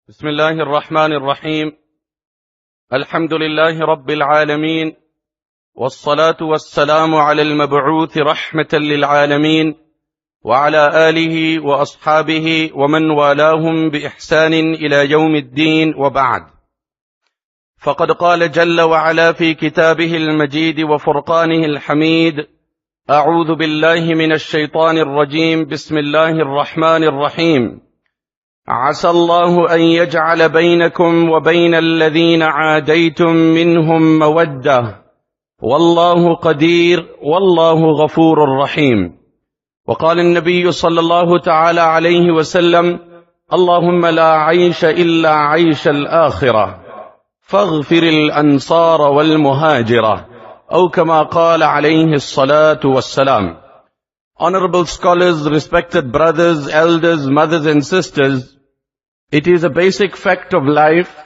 بسم الله الرحمن الرحيم. الحمد لله رب العالمين، والصلاة والسلام على المبعوث رحمة للعالمين، وعلى آله وأصحابه ومن والاهم بإحسان إلى يوم الدين، وبعد. فقد قال جل وعلا في كتابه المجيد وفرقانه الحميد: أعوذ بالله من الشيطان الرجيم، بسم الله الرحمن الرحيم. عسى الله أن يجعل بينكم وبين الذين عاديتم منهم مودة، والله قدير، والله غفور رحيم. وقال النبي صلى الله تعالى عليه وسلم: اللهم لا عيش إلا عيش الآخرة فاغفر الأنصار والمهاجرة، أو كما قال عليه الصلاة والسلام. Honorable scholars, respected brothers, elders, mothers and sisters, it is a basic fact of life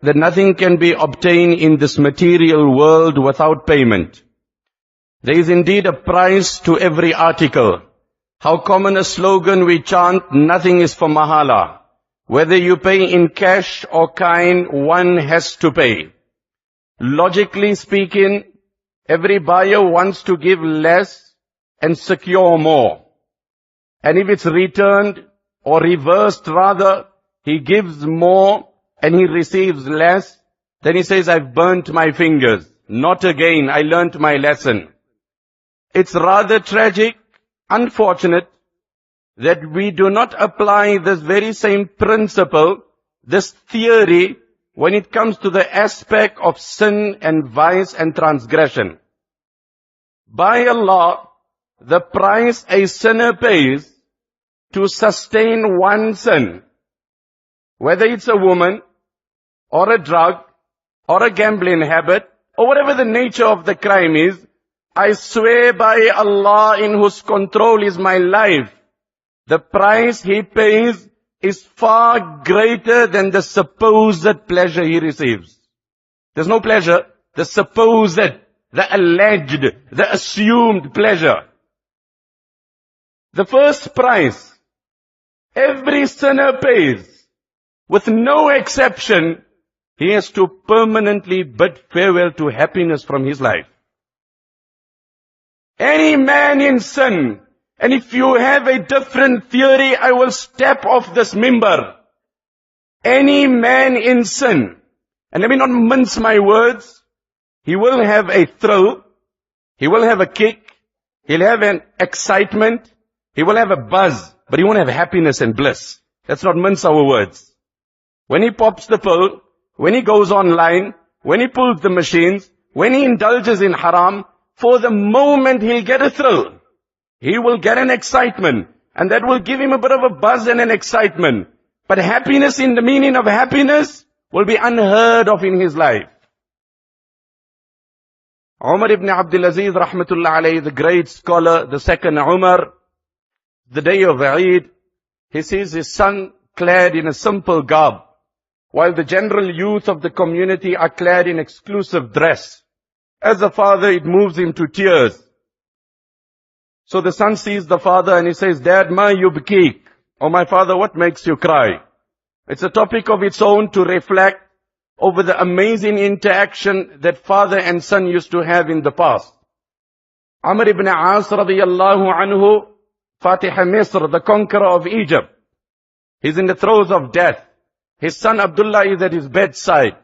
that nothing can be obtained in this material world without payment. There is indeed a price to every article. How common a slogan we chant, nothing is for mahala. Whether you pay in cash or kind, one has to pay. Logically speaking, every buyer wants to give less and secure more. And if it's returned or reversed rather, he gives more and he receives less, then he says, I've burnt my fingers. Not again, I learnt my lesson. It's rather tragic, unfortunate, that we do not apply this very same principle, this theory, when it comes to the aspect of sin and vice and transgression. By Allah, the price a sinner pays to sustain one sin, whether it's a woman, or a drug, or a gambling habit, or whatever the nature of the crime is, I swear by Allah in whose control is my life, the price he pays is far greater than the supposed pleasure he receives. There's no pleasure, the supposed, the alleged, the assumed pleasure. The first price every sinner pays, with no exception, he has to permanently bid farewell to happiness from his life. Any man in sin, and if you have a different theory, I will step off this mimbar. Any man in sin, and let me not mince my words, he will have a thrill, he will have a kick, he'll have an excitement, he will have a buzz, but he won't have happiness and bliss. Let's not mince our words. When he pops the pill, when he goes online, when he pulls the machines, when he indulges in haram, for the moment he'll get a thrill. He will get an excitement, and that will give him a bit of a buzz and an excitement. But happiness in the meaning of happiness will be unheard of in his life. Umar ibn Abdul Aziz rahmatullah alayhi, the great scholar, the second Umar, the day of Eid, he sees his son clad in a simple garb, while the general youth of the community are clad in exclusive dress. As a father, it moves him to tears. So the son sees the father and he says, Dad, ma yubkik. Oh my father, what makes you cry? It's a topic of its own to reflect over the amazing interaction that father and son used to have in the past. Amr ibn As radiyallahu anhu, Fatih Misr, the conqueror of Egypt. He's in the throes of death. His son Abdullah is at his bedside.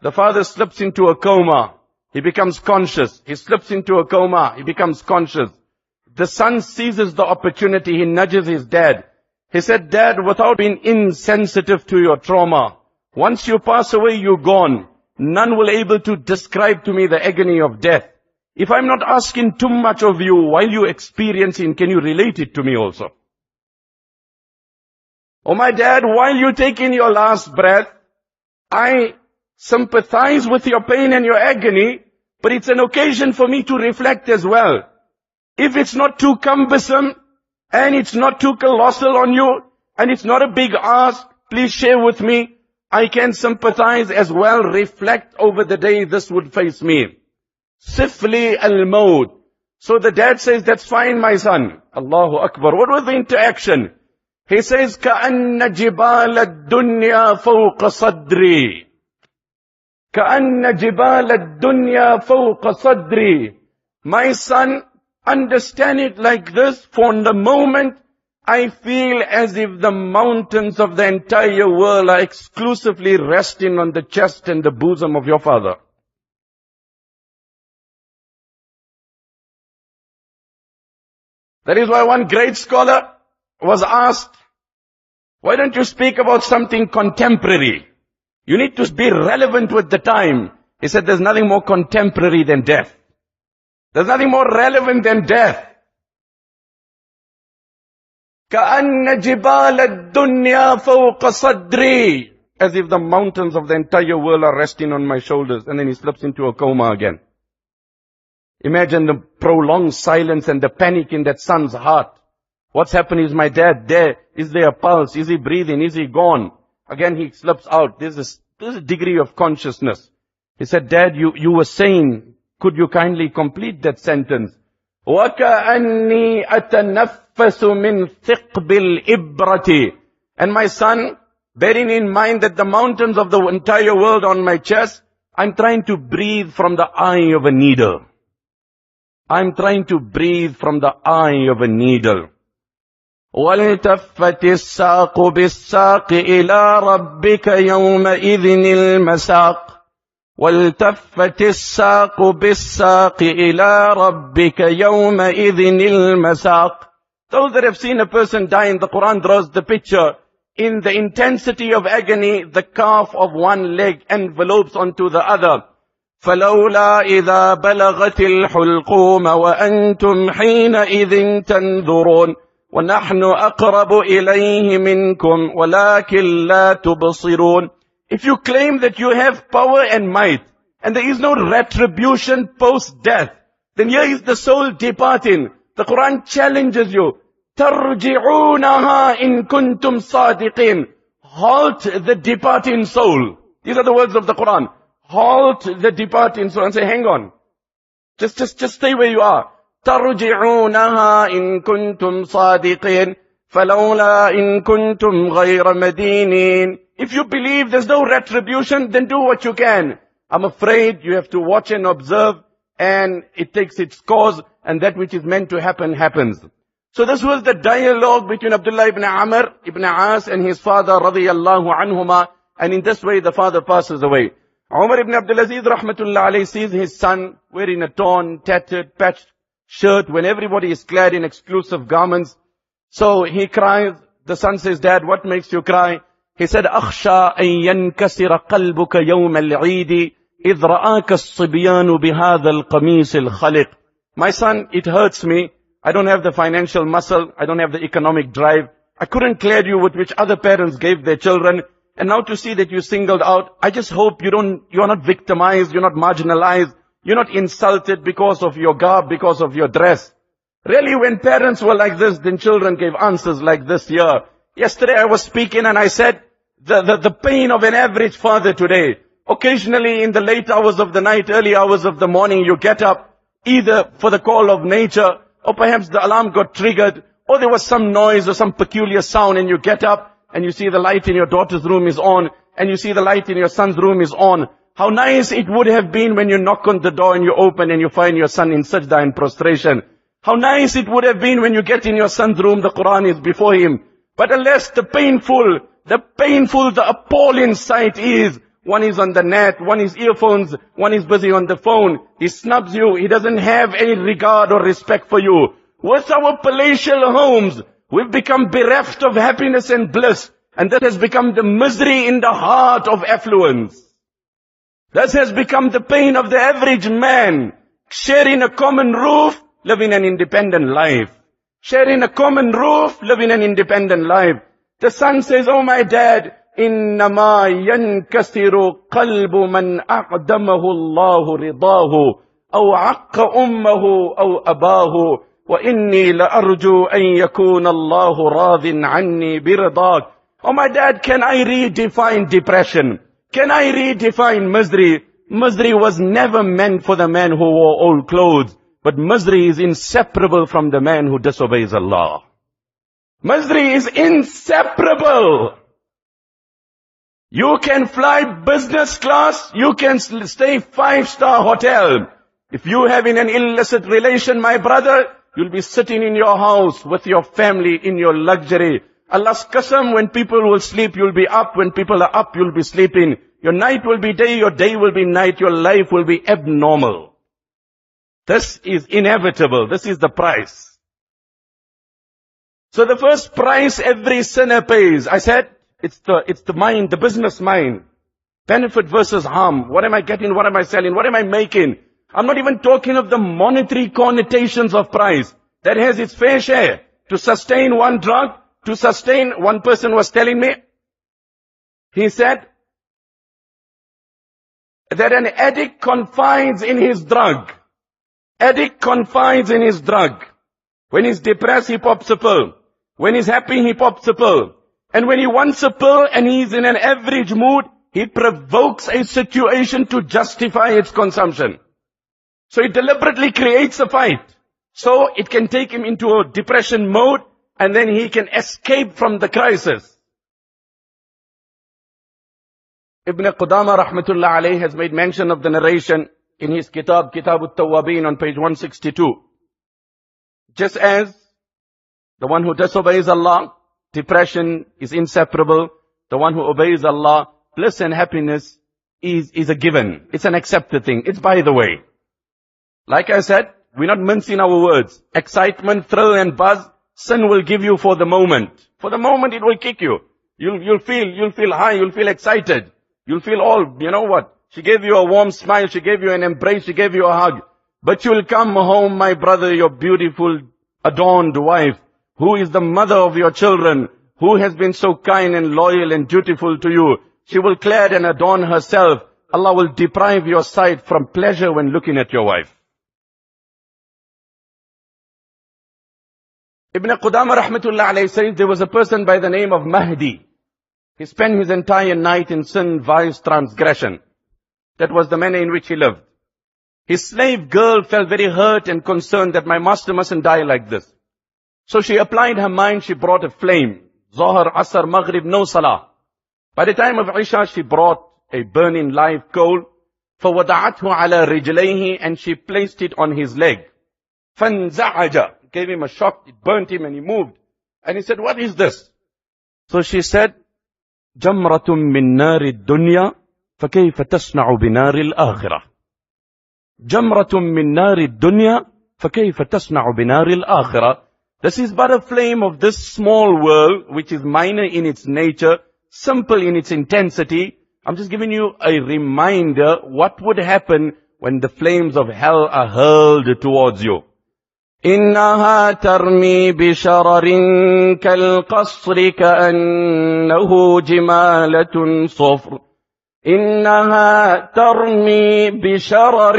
The father slips into a coma. He becomes conscious. He slips into a coma. He becomes conscious. The son seizes the opportunity. He nudges his dad. He said, Dad, without being insensitive to your trauma, once you pass away, you're gone. None will be able to describe to me the agony of death. If I'm not asking too much of you while you're experiencing, can you relate it to me also? Oh my dad, while you're taking your last breath, I sympathize with your pain and your agony, but it's an occasion for me to reflect as well. If it's not too cumbersome, and it's not too colossal on you, and it's not a big ask, please share with me. I can sympathize as well, reflect over the day this would face me. Sifli al-maut. So the dad says, that's fine, my son. Allahu Akbar. What was the interaction? He says, كَأَنَّ جِبَالَ الدُّنْيَا فَوْقَ صَدْرِي. كَأَنَّ جِبَالَ الدُّنْيَا فَوْقَ صَدْرِي. My son, understand it like this. For the moment, I feel as if the mountains of the entire world are exclusively resting on the chest and the bosom of your father. That is why one great scholar was asked, why don't you speak about something contemporary? You need to be relevant with the time. He said, there's nothing more contemporary than death. There's nothing more relevant than death. كَأَنَّ جِبَالَ الدُّنْيَا فَوْقَ صَدْرِي. As if the mountains of the entire world are resting on my shoulders. And then he slips into a coma again. Imagine the prolonged silence and the panic in that son's heart. What's happened? Is my dad there? Is there a pulse? Is he breathing? Is he gone? Again he slips out. There's a degree of consciousness. He said, Dad, you were saying, could you kindly complete that sentence? وَكَأَنِّي أَتَنَفَّسُ مِنْ ثِقْبِ الْإِبْرَةِ. And my son, bearing in mind that the mountains of the entire world on my chest, I'm trying to breathe from the eye of a needle. I'm trying to breathe from the eye of a needle. وَالْتَفَّتِ السَّاقُ بِالسَّاقِ إِلَىٰ رَبِّكَ يَوْمَئِذٍ الْمَسَاقُ. وَالْتَفَّتِ السَّاقُ بِالسَّاقِ إِلَىٰ رَبِّكَ يَوْمَئِذٍ الْمَسَاقُ. Those that have seen a person die, in the Quran draws the picture. In the intensity of agony, the calf of one leg envelopes onto the other. فَلَوْلَا إِذَا بَلَغَتِ الْحُلْقُومَ وَأَنْتُمْ حِينَئِذٍ تَنْظُرُونَ وَنَحْنُ أَقْرَبُ إِلَيْهِ مِنْكُمْ وَلَكِنْ لَا تُبْصِرُونَ. If you claim that you have power and might, and there is no retribution post-death, then here is the soul departing. The Quran challenges you. تَرْجِعُونَهَا إِن كُنْتُمْ صَادِقِينَ. Halt the departing soul. These are the words of the Quran. Halt the departing soul and say, hang on. Just stay where you are. تَرْجِعُونَهَا إِن كُنْتُمْ صَادِقِينَ فَلَوْلَا إِن كُنْتُمْ غَيْرَ مَدِينِينَ. If you believe there's no retribution, then do what you can. I'm afraid you have to watch and observe, and it takes its course, and that which is meant to happen, happens. So this was the dialogue between Abdullah ibn Amr ibn As and his father radiyallahu anhuma, and in this way the father passes away. Umar ibn Abdul Aziz rahmatullah alayhi sees his son wearing a torn, tattered, patched shirt when everybody is clad in exclusive garments. So he cries. The son says, Dad, what makes you cry? He said, أَخْشَىٰ أَن يَنْكَسِرَ قَلْبُكَ يَوْمَ الْعِيدِ إِذْ رَآكَ الصِّبْيَانُ بِهَذَا الْقَمِيصِ الْخَلِقِ. My son, it hurts me. I don't have the financial muscle. I don't have the economic drive. I couldn't clear you with which other parents gave their children. And now to see that you singled out, I just hope you're not victimized, you're not marginalized, you're not insulted because of your garb, because of your dress. Really, when parents were like this, then children gave answers like this here. Yesterday I was speaking and I said, the pain of an average father today. Occasionally in the late hours of the night, early hours of the morning, you get up, either for the call of nature, or perhaps the alarm got triggered, or there was some noise or some peculiar sound, and you get up, and you see the light in your daughter's room is on, and you see the light in your son's room is on. How nice it would have been when you knock on the door and you open and you find your son in sajda and prostration. How nice it would have been when you get in your son's room, the Quran is before him. But alas, the painful, the appalling sight is, one is on the net, one is earphones, one is busy on the phone. He snubs you, he doesn't have any regard or respect for you. With our palatial homes, we've become bereft of happiness and bliss. And that has become the misery in the heart of affluence. That has become the pain of the average man, sharing a common roof, living an independent life. Sharing a common roof, living an independent life. The son says, oh my dad, إِنَّمَا يَنْكَسِرُ قَلْبُ مَنْ أَعْدَمَهُ اللَّهُ رِضَاهُ أَوْ عَقَّ أُمَّهُ أَوْ أَبَاهُ وَإِنِّي لَأَرْجُو أَنْ يَكُونَ اللَّهُ رَاضٍ عَنِّي بِرِضَاكَ. Oh my dad, can I redefine depression? Can I redefine misery? Misery was never meant for the man who wore old clothes, but misery is inseparable from the man who disobeys Allah. Masri is inseparable. You can fly business class, you can stay 5-star hotel. If you have in an illicit relation, my brother, you'll be sitting in your house with your family in your luxury. Allah's qasam, when people will sleep, you'll be up. When people are up, you'll be sleeping. Your night will be day, your day will be night, your life will be abnormal. This is inevitable. This is the price. So the first price every sinner pays, I said, it's the mind, the business mind. Benefit versus harm. What am I getting? What am I selling? What am I making? I'm not even talking of the monetary connotations of price. That has its fair share. To sustain one drug, to sustain, one person was telling me, he said, that an addict confides in his drug. Addict confides in his drug. When he's depressed, he pops a pill. When he's happy, he pops a pill. And when he wants a pill and he's in an average mood, he provokes a situation to justify its consumption. So he deliberately creates a fight. So it can take him into a depression mode and then he can escape from the crisis. Ibn Qudama rahmatullah alayhi has made mention of the narration in his Kitab al-Tawwabin on page 162. Just as the one who disobeys Allah, depression is inseparable. The one who obeys Allah, bliss and happiness is a given. It's an accepted thing. It's by the way. Like I said, we're not mincing our words. Excitement, thrill and buzz, sin will give you for the moment. For the moment it will kick you. You'll feel high, you'll feel excited. You'll feel all, you know what? She gave you a warm smile, she gave you an embrace, she gave you a hug. But you'll come home, my brother, your beautiful, adorned wife, who is the mother of your children, who has been so kind and loyal and dutiful to you. She will clad and adorn herself. Allah will deprive your sight from pleasure when looking at your wife. Ibn Qudama rahmatullah alayhi says there was a person by the name of Mahdi. He spent his entire night in sin, vice, transgression. That was the manner in which he lived. His slave girl felt very hurt and concerned that my master mustn't die like this. So she applied her mind, she brought a flame. Zohar, Asr, Maghrib, no Salah. By the time of Isha, she brought a burning live coal. فَوَضَعَتْهُ عَلَى رِجْلَيْهِ, and she placed it on his leg. فَانْزَعَجَ, gave him a shock, it burnt him and he moved. And he said, what is this? So she said, جَمْرَةٌ مِّن نَارِ الدُّنْيَا فَكَيْفَ تَصْنَعُ بِنَارِ الْآخِرَةِ. جَمْرَةٌ مِّن نَارِ الدُّنْيَا فَكَيْفَ تَصْنَعُ بِنَارِ الْآخِرَةِ. This is but a flame of this small world, which is minor in its nature, simple in its intensity. I'm just giving you a reminder what would happen when the flames of hell are hurled towards you. إِنَّهَا تَرْمِي بِشَرَرٍ كَالْقَصْرِ كَأَنَّهُ جِمَالَةٌ صُفْرٌ. إِنَّهَا تَرْمِي بِشَرَرٍ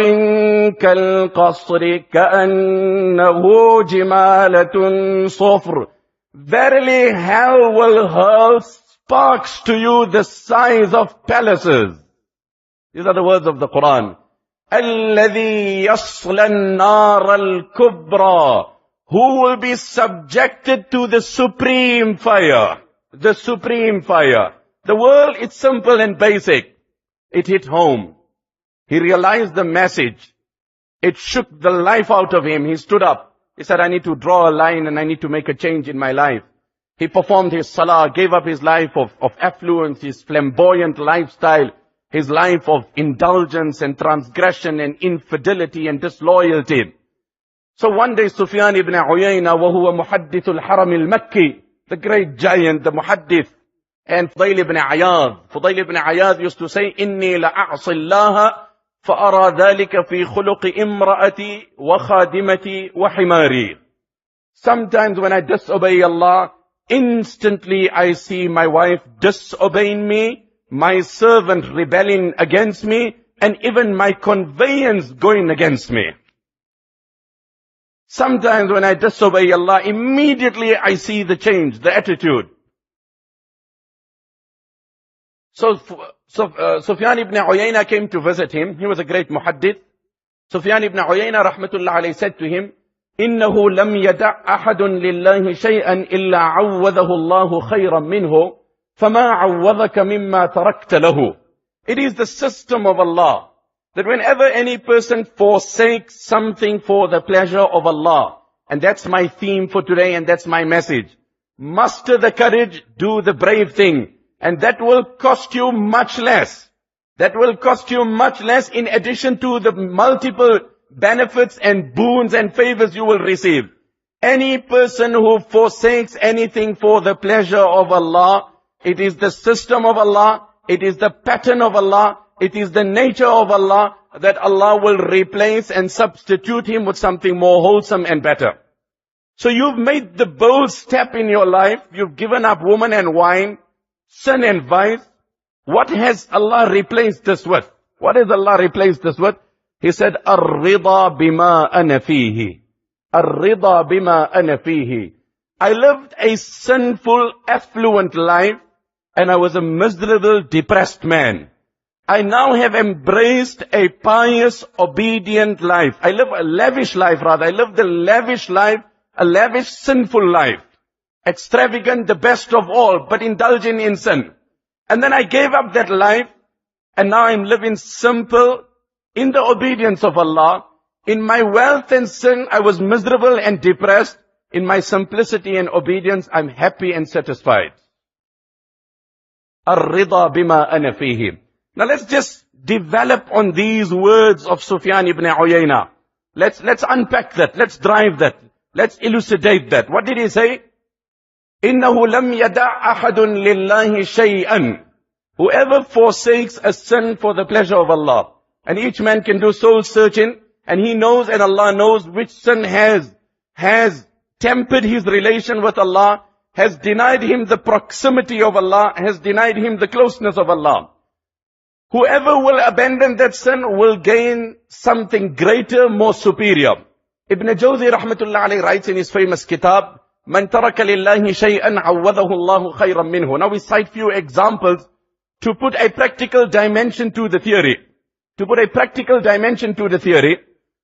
كَالْقَصْرِ كَأَنَّهُ جِمَالَةٌ صُفْرٌ. Verily hell will hurl sparks to you the size of palaces. These are the words of the Quran. الَّذِي يَصْلَى النَّارَ الْكُبْرَى. Who will be subjected to the supreme fire. The supreme fire. The world, it's simple and basic. It hit home. He realized the message. It shook the life out of him. He stood up. He said, I need to draw a line and I need to make a change in my life. He performed his salah, gave up his life of affluence, his flamboyant lifestyle, his life of indulgence and transgression and infidelity and disloyalty. So one day Sufyan ibn Uyayna, وَهُوَ مُحَدِّثُ الْحَرَمِ الْمَكِّي, the great giant, the muhaddith, and Fudayl ibn Iyad. Fudayl ibn Iyad used to say, إِنِّي لَأَعْصِ اللَّهَ فَأَرَى ذَلِكَ فِي خُلُقِ إِمْرَأَتِي وَخَادِمَتِي وَحِمَارِي. Sometimes when I disobey Allah, instantly I see my wife disobeying me, my servant rebelling against me, and even my conveyance going against me. Sometimes when I disobey Allah, immediately I see the change, the attitude. So Sufyan ibn Uyayna came to visit him. He was a great muhaddith. Sufyan ibn Uyayna rahmatullah alayhi said to him, إنه لم يدع أحد لله شيئا إلا عوضه الله خيرا منه فما عوضك مما تركت له. It is the system of Allah that whenever any person forsakes something for the pleasure of Allah, and that's my theme for today and that's my message, muster the courage, do the brave thing, and that will cost you much less. That will cost you much less in addition to the multiple benefits and boons and favors you will receive. Any person who forsakes anything for the pleasure of Allah, it is the system of Allah, it is the pattern of Allah, it is the nature of Allah that Allah will replace and substitute him with something more wholesome and better. So you've made the bold step in your life, you've given up woman and wine, sin and vice. What has Allah replaced this with? What has Allah replaced this with? He said, Ar-rida bima ana fihi. Ar-rida bima ana fihi. I lived a sinful, affluent life, and I was a miserable, depressed man. I now have embraced a pious, obedient life. I live a lavish life rather. I live the lavish life, a lavish, sinful life. Extravagant, the best of all, but indulging in sin. And then I gave up that life, and now I'm living simple, in the obedience of Allah. In my wealth and sin, I was miserable and depressed. In my simplicity and obedience, I'm happy and satisfied. Ar-rida bima ana fihi. Now let's just develop on these words of Sufyan ibn Uyayna. Let's unpack that. Let's drive that. Let's elucidate that. What did he say? إِنَّهُ لَمْ يَدَعْ أَحَدٌ لِلَّهِ شَيْئًا. Whoever forsakes a sin for the pleasure of Allah. And each man can do soul searching, and he knows and Allah knows which sin has tempered his relation with Allah, has denied him the proximity of Allah, has denied him the closeness of Allah. Whoever will abandon that sin will gain something greater, more superior. Ibn Jawzi rahmatullah alayhi writes in his famous kitab, Man taraka lillahi shay'an awwadahu Allahu khayran minhu. Now we cite few examples to put a practical dimension to the theory. To put a practical dimension to the theory.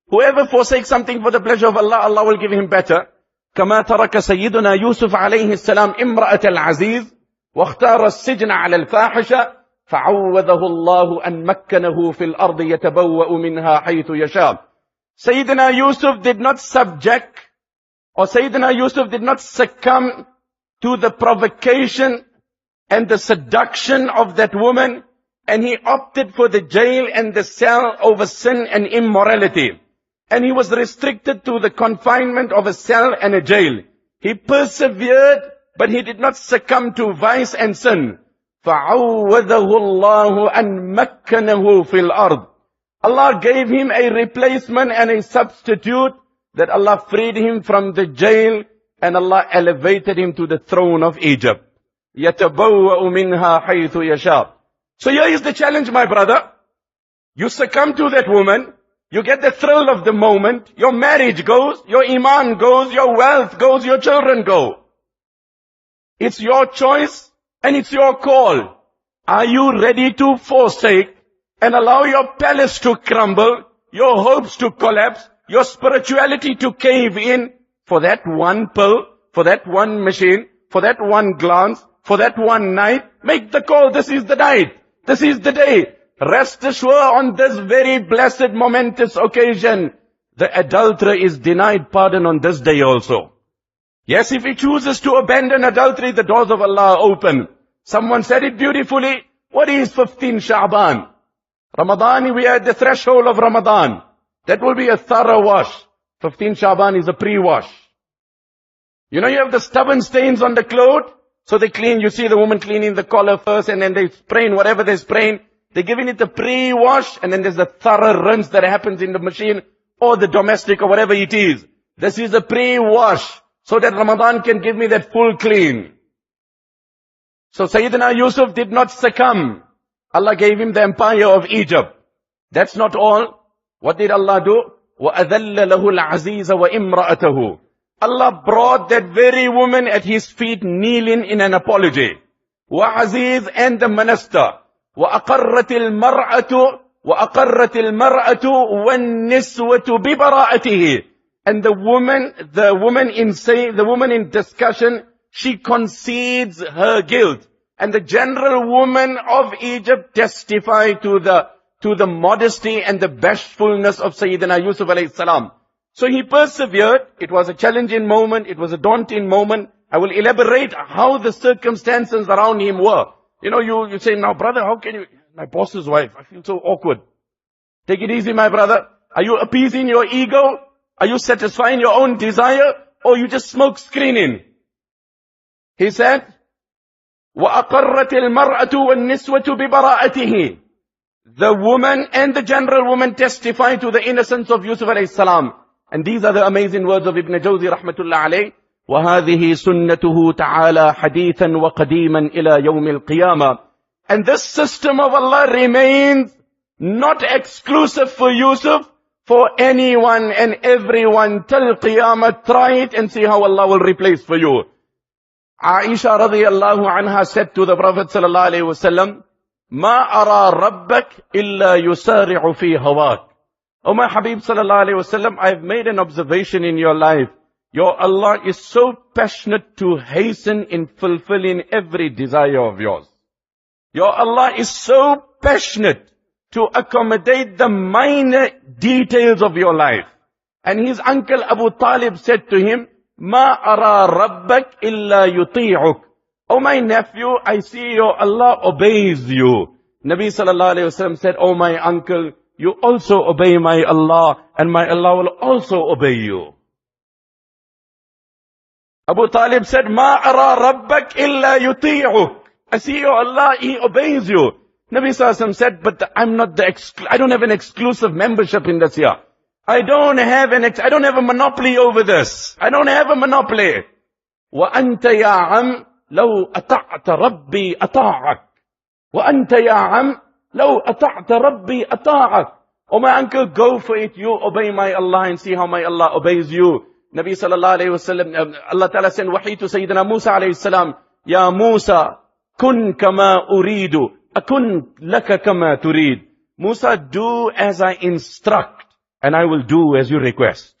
Whoever forsakes something for the pleasure of Allah, Allah will give him better. كما ترك سيدنا يوسف عليه السلام امرأة العزيز واختار السجن على الفاحشة فعوذه الله أن مكنه في الأرض يتبوأ منها حيث يشاء. Sayyidina Yusuf did not subject, or Sayyidina Yusuf did not succumb to the provocation and the seduction of that woman, and he opted for the jail and the cell over sin and immorality. And he was restricted to the confinement of a cell and a jail. He persevered, but he did not succumb to vice and sin. فَعَوَّذَهُ اللَّهُ أَن مَكَّنَهُ فِي الْأَرْضِ. Allah gave him a replacement and a substitute, that Allah freed him from the jail, and Allah elevated him to the throne of Egypt. يَتَبَوَّأُ مِنْهَا حَيْثُ يَشَاءُ. So here is the challenge, my brother. You succumb to that woman, you get the thrill of the moment, your marriage goes, your iman goes, your wealth goes, your children go. It's your choice and it's your call. Are you ready to forsake and allow your palace to crumble, your hopes to collapse, your spirituality to cave in for that one pill, for that one machine, for that one glance, for that one night? Make the call. This is the night. This is the day. Rest assured, on this very blessed, momentous occasion, the adulterer is denied pardon on this day also. Yes, if he chooses to abandon adultery, the doors of Allah are open. Someone said it beautifully. What is 15 Sha'ban? Ramadan, we are at the threshold of Ramadan. That will be a thorough wash. 15 Sha'ban is a pre-wash. You know, you have the stubborn stains on the cloth, so they clean. You see the woman cleaning the collar first, and then they sprain whatever they sprain. They're giving it a pre-wash, and then there's a thorough rinse that happens in the machine or the domestic or whatever it is. This is a pre-wash, so that Ramadan can give me that full clean. So Sayyidina Yusuf did not succumb. Allah gave him the empire of Egypt. That's not all. What did Allah do? وَأَذَلَّ لَهُ الْعَزِيزَ وَإِمْرَأَتَهُ. Allah brought that very woman at his feet kneeling in an apology. وَعَزِيز, and the minister. وَأَقَرَّتِ الْمَرْأَةُ وَالنِّسْوَةُ بِبَرَاءَتِهِ. And the woman in discussion, she concedes her guilt. And the general woman of Egypt testified to the modesty and the bashfulness of Sayyidina Yusuf alayhi salam. So he persevered. It was a challenging moment. It was a daunting moment. I will elaborate how the circumstances around him were. You say, now brother, how can you, my boss's wife, I feel so awkward. Take it easy, my brother. Are you appeasing your ego? Are you satisfying your own desire? Or you just smoke screening? He said, وَأَقَرَّتِ الْمَرْأَةُ وَالنِّسْوَةُ بِبَرَاءَتِهِ. The woman and the general woman testify to the innocence of Yusuf alayhi salam. And these are the amazing words of Ibn Jawzi rahmatullah alayh. وَهَذِهِ سُنَّتُهُ تَعَالَى حَدِيثًا وَقَدِيمًا إِلَى يَوْمِ الْقِيَامَةِ. And this system of Allah remains not exclusive for Yusuf, for anyone and everyone till Qiyamah. Try it and see how Allah will replace for you. Aisha radiyallahu anha said to the Prophet sallallahu alayhi wasallam, مَا أَرَى رَبَّكَ إِلَّا يُسَارِعُ فِي هَوَاكَ. O my Habib sallallahu alayhi wasallam, I have made an observation in your life. Your Allah is so passionate to hasten in fulfilling every desire of yours. Your Allah is so passionate to accommodate the minor details of your life. And his uncle Abu Talib said to him, مَا أَرَى رَبَّكَ إِلَّا يُطِيعُكَ. O my nephew, I see your Allah obeys you. Nabi sallallahu alayhi wasallam said, O my uncle, you also obey my Allah, and my Allah will also obey you. Abu Talib said, مَا أَرَى رَبَّكَ إِلَّا يُطِيعُكَ. I see your Allah, He obeys you. Nabi sallallahu alayhi wasallam said, but I don't have an exclusive membership in this here. I don't have a monopoly over this. I don't have a monopoly. وَأَنْتَ يَا عَمْ لَوْ أَطَعْتَ رَبِّي أَطَاعَكَ. وَأَنْتَ يَا عَمْ لَوْ أَطَعْتَ رَبِّي أَطَاعَكَ. Oh my uncle, go for it. You obey my Allah and see how my Allah obeys you. Nabi sallallahu alayhi wasallam, Allah Ta'ala sent wahi to Sayyidina Musa alayhi salam. Ya Musa, kun kama uridu, akun laka kama turid. Musa, do as I instruct, and I will do as you request.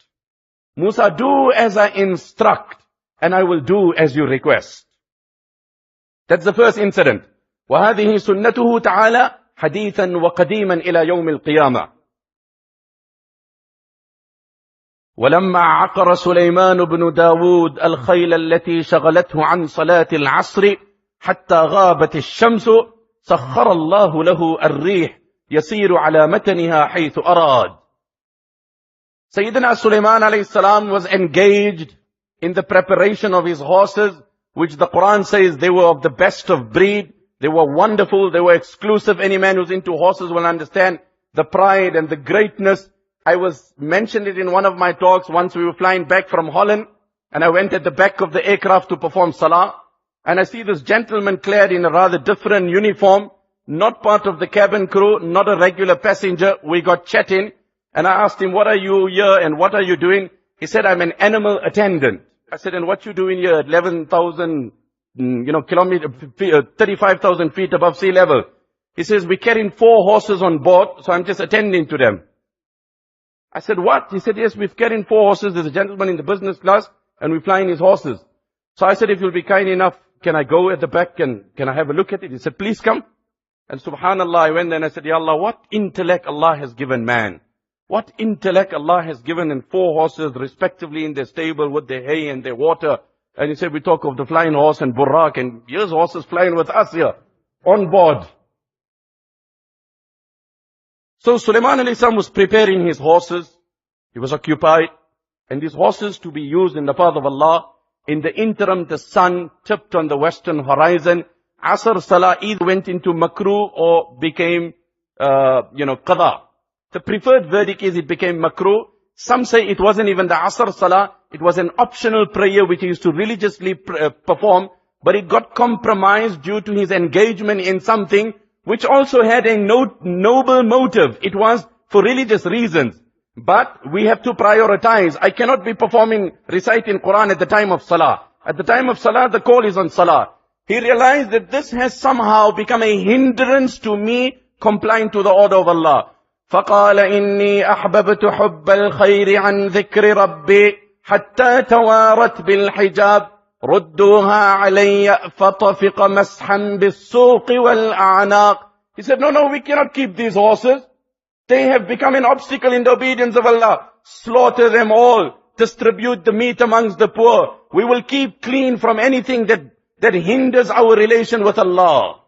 Musa, do as I instruct, and I will do as you request. That's the first incident. وَهَذِهِ سُنَّتُهُ تَعَالَى حَدِيثًا وَقَدِيمًا إِلَى يَوْمِ الْقِيَامَةِ. ولما عقر سليمان بن داود الخيل التي شغلته عن صلاة العصر حتى غابت الشمس سخر الله له الريح يسير على متنها حيث أراد. Sayyidina Suleiman alayhi salam was engaged in the preparation of his horses, which the Quran says they were of the best of breed. They were wonderful. They were exclusive. Any man who's into horses will understand the pride and the greatness. I mentioned it in one of my talks. Once we were flying back from Holland, and I went at the back of the aircraft to perform salah. And I see this gentleman clad in a rather different uniform, not part of the cabin crew, not a regular passenger. We got chatting, and I asked him, what are you here and what are you doing? He said, I'm an animal attendant. I said, and what you doing here at 11,000, kilometer, 35,000 feet above sea level? He says, we're carrying 4 horses on board, so I'm just attending to them. I said, what? He said, yes, we've carried 4 horses. There's a gentleman in the business class, and we're flying his horses. So I said, if you'll be kind enough, can I go at the back and can I have a look at it? He said, please come. And subhanallah, I went there and I said, Ya Allah, what intellect Allah has given man. What intellect Allah has given in 4 horses, respectively in their stable with their hay and their water. And he said, we talk of the flying horse and burrak, and here's horses flying with us here, on board. So Suleiman alayhi salam was preparing his horses. He was occupied. And these horses to be used in the path of Allah. In the interim, the sun tipped on the western horizon. Asr Salah either went into makruh or became, qada. The preferred verdict is it became makruh. Some say it wasn't even the Asr Salah. It was an optional prayer which he used to religiously perform. But it got compromised due to his engagement in something which also had a noble motive. It was for religious reasons. But we have to prioritize. I cannot be reciting Quran at the time of Salah. At the time of Salah, the call is on Salah. He realized that this has somehow become a hindrance to me complying to the order of Allah. فقال إني أحببت حب الخير عن ذكر ربي حتى توارت بالحجاب ردوها علي فطفق مسحا بالسوق والأعناق. He said, no, we cannot keep these horses. They have become an obstacle in the obedience of Allah. Slaughter them all. Distribute the meat amongst the poor. We will keep clean from anything that hinders our relation with Allah.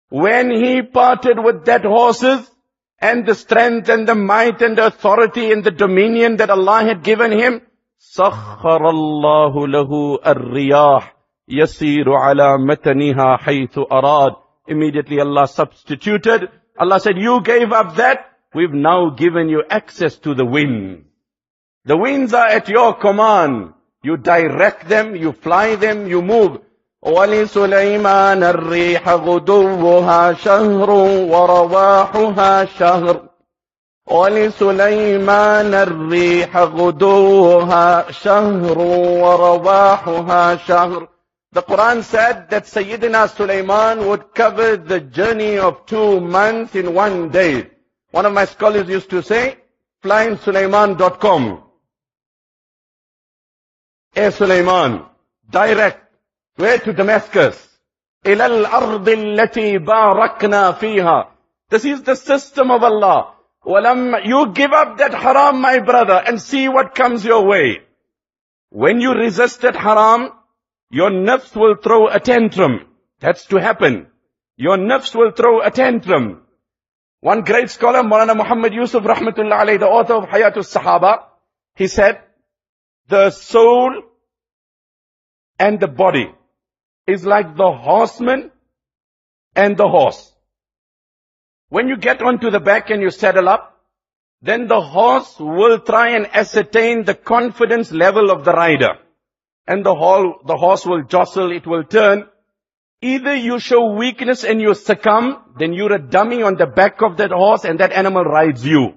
When he parted with that horses and the strength and the might and the authority and the dominion that Allah had given him, سَخَّرَ اللَّهُ لَهُ الرِّيَاحِ يَسِيرُ عَلَى مَتَنِهَا حَيْثُ أَرَادَ. Immediately Allah substituted. Allah said, you gave up that. We've now given you access to the wind. The winds are at your command. You direct them, you fly them, you move. وَلِسُلَيْمَانَ الرِّيحَ غُدُوُّهَا شَهْرٌ وَرَوَاحُهَا شَهْرٌ وَلِسُلَيْمَانَ الرِّيحَ غُدُوُّهَا شَهْرٌ وَرَوَاحُهَا شَهْرٌ. The Quran said that Sayyidina Suleiman would cover the journey of 2 months in 1 day. One of my scholars used to say, flyingsuleiman.com. Air Suleiman, direct. Where? To Damascus. إِلَى الْأَرْضِ الَّتِي بَارَكْنَا فِيهَا. This is the system of Allah. You give up that haram, my brother, and see what comes your way. When you resist that haram, your nafs will throw a tantrum. That's to happen. Your nafs will throw a tantrum. One great scholar, Maulana Muhammad Yusuf Rahmatullah alayhi, the author of Hayatus Sahaba, he said, the soul and the body is like the horseman and the horse. When you get onto the back and you saddle up, then the horse will try and ascertain the confidence level of the rider. And the horse will jostle, it will turn. Either you show weakness and you succumb, then you're a dummy on the back of that horse and that animal rides you.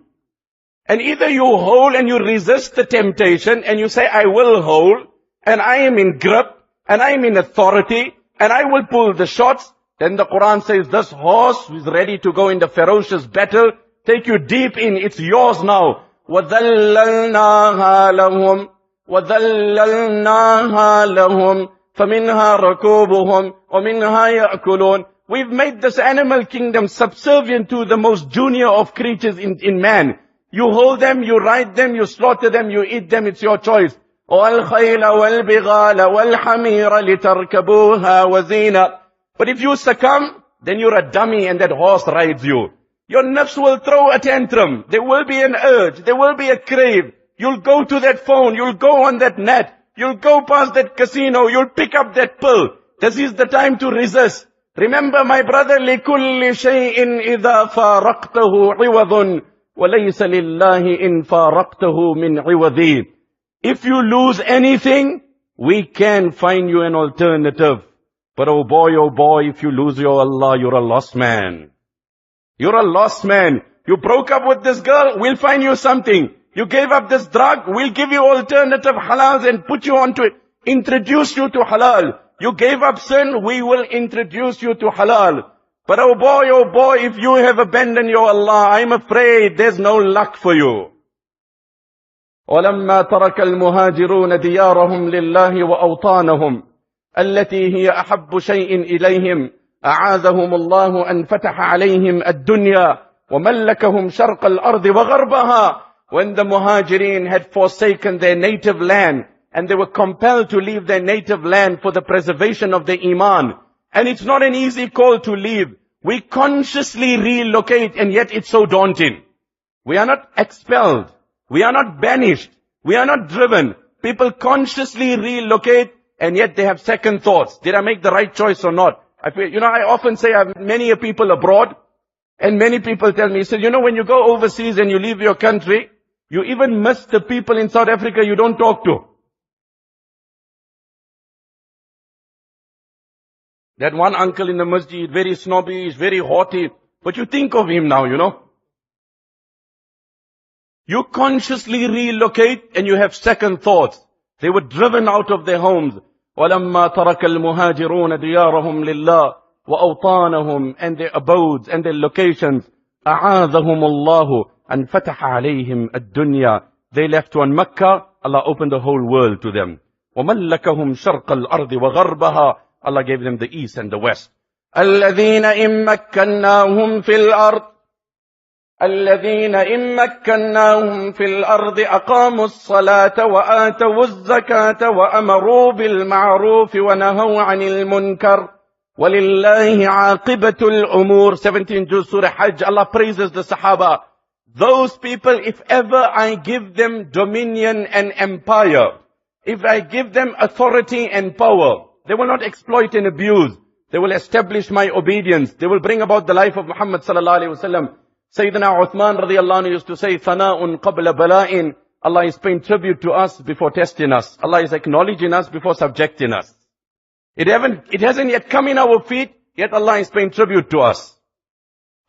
And either you hold and you resist the temptation and you say, I will hold, and I am in grip, and I am in authority, and I will pull the shots. Then the Quran says, this horse is ready to go in the ferocious battle, take you deep in, it's yours now. وَذَلَّلْنَاهَا لَهُمْ وَذَلَّلْنَاهَا لَهُمْ فَمِنْهَا رَكُوبُهُمْ وَمِنْهَا يَأْكُلُونَ. We've made this animal kingdom subservient to the most junior of creatures in man. You hold them, you ride them, you slaughter them, you eat them, it's your choice. وَالْخَيْلَ وَالْبِغَالَ وَالْحَمِيرَ لِتَرْكَبُوهَا وَزِينَ. But if you succumb, then you're a dummy and that horse rides you. Your nafs will throw a tantrum. There will be an urge. There will be a crave. You'll go to that phone. You'll go on that net. You'll go past that casino. You'll pick up that pill. This is the time to resist. Remember, my brother, لِكُلِّ شَيْءٍ إِذَا فَارَقْتَهُ عِوَضٌ وَلَيْسَ لِلَّهِ إِن فَارَقْتَهُ مِنْ عِوَضٍ. If you lose anything, we can find you an alternative. But oh boy, if you lose your Allah, you're a lost man. You're a lost man. You broke up with this girl, we'll find you something. You gave up this drug, we'll give you alternative halals and put you onto it. Introduce you to halal. You gave up sin, we will introduce you to halal. But oh boy, if you have abandoned your Allah, I'm afraid there's no luck for you. وَلَمَّا تَرَكَ الْمُهَاجِرُونَ دِيَارَهُمْ لِلَّهِ وَأَوْطَانَهُمْ التي هي أحب شيء إليهم أعاذهم الله أن فتح عليهم الدنيا وملكهم شرق الأرض وغربها. When the Muhajirin had forsaken their native land and they were compelled to leave their native land for the preservation of their iman, and it's not an easy call to leave. We consciously relocate and yet it's so daunting. We are not expelled. We are not banished. We are not driven. People consciously relocate and yet they have second thoughts. Did I make the right choice or not? I often say I have many people abroad, and many people tell me, when you go overseas and you leave your country, you even miss the people in South Africa you don't talk to. That one uncle in the masjid, very snobby, he's very haughty, but you think of him now, You consciously relocate and you have second thoughts. They were driven out of their homes. وَلَمَّا تَرَكَ الْمُهَاجِرُونَ دِيَارَهُمْ لِلَّهِ وَأَوْطَانَهُمْ, and their abodes and their locations. أعاذهم الله أن فتح عليهم الدنيا. They left one Mecca, Allah opened the whole world to them. وملكهم شرق الأرض وغربها, Allah gave them the east and the west. الذين إن مكناهم في الأرض الذين إن مكناهم في الأرض أقاموا الصلاة وآتوا الزكاة وأمروا بالمعروف ونهوا عن المنكر وَلِلَّهِ عَاقِبَةُ الْأُمُورِ. 17 Juz Surah Hajj, Allah praises the Sahaba. Those people, if ever I give them dominion and empire, if I give them authority and power, they will not exploit and abuse. They will establish my obedience. They will bring about the life of Muhammad sallallahu alayhi wa sallam. Sayyidina Uthman radiyallahu anhu used to say, ثَنَاءٌ قَبْلَ بَلَاءٍ. Allah is paying tribute to us before testing us. Allah is acknowledging us before subjecting us. It hasn't yet come in our feet, yet Allah is paying tribute to us.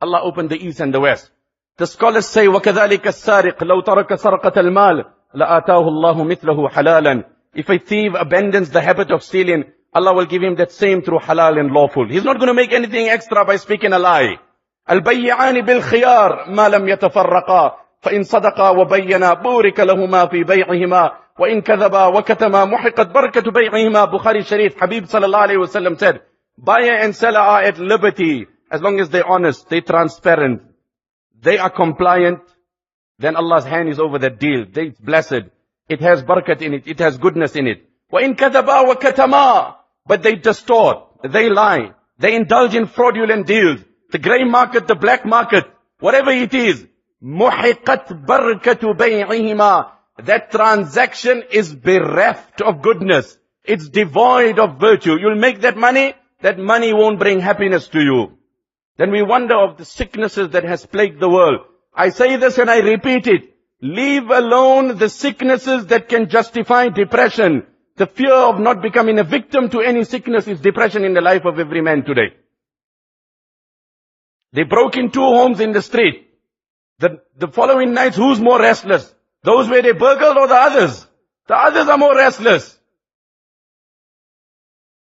Allah opened the east and the west. The scholars say, وَكَذَلِكَ السَّارِقُ لَوْ تَرَكَ سَرْقَةَ الْمَالِ لَآتَاهُ اللَّهُ مِثْلَهُ حَلَالًا. If a thief abandons the habit of stealing, Allah will give him that same through halal and lawful. He's not going to make anything extra by speaking a lie. الْبَيِّعَانِ بِالْخِيَارِ مَا لَمْ يَتَفَرَّقَا فَإِنْ صَدَقَا وَبَيَّنَا بُورِكَ لَهُمَا فِي بَيْعِهِمَا وَإِنْ كَذَبَا وَكَتَمَا مُحِقَتْ بَرْكَةُ بَيْعِهِمَا. Bukhari Sharif, Habib sallallahu alayhi wa sallam said, buyer and seller are at liberty as long as they're honest, they're transparent, they are compliant, then Allah's hand is over that deal. It's blessed. It has barakat in it. It has goodness in it. وَإِنْ كَذَبَا وَكَتَمَا. But they distort, they lie, they indulge in fraudulent deals. The grey market, the black market, whatever it is, مُحِقَتْ بَرْكَةُ بَيْعِهِمَا. That transaction is bereft of goodness. It's devoid of virtue. You'll make that money won't bring happiness to you. Then we wonder of the sicknesses that has plagued the world. I say this and I repeat it. Leave alone the sicknesses that can justify depression. The fear of not becoming a victim to any sickness is depression in the life of every man today. They broke in 2 homes in the street. The following nights, who's more restless? Those where they burgled or the others? The others are more restless.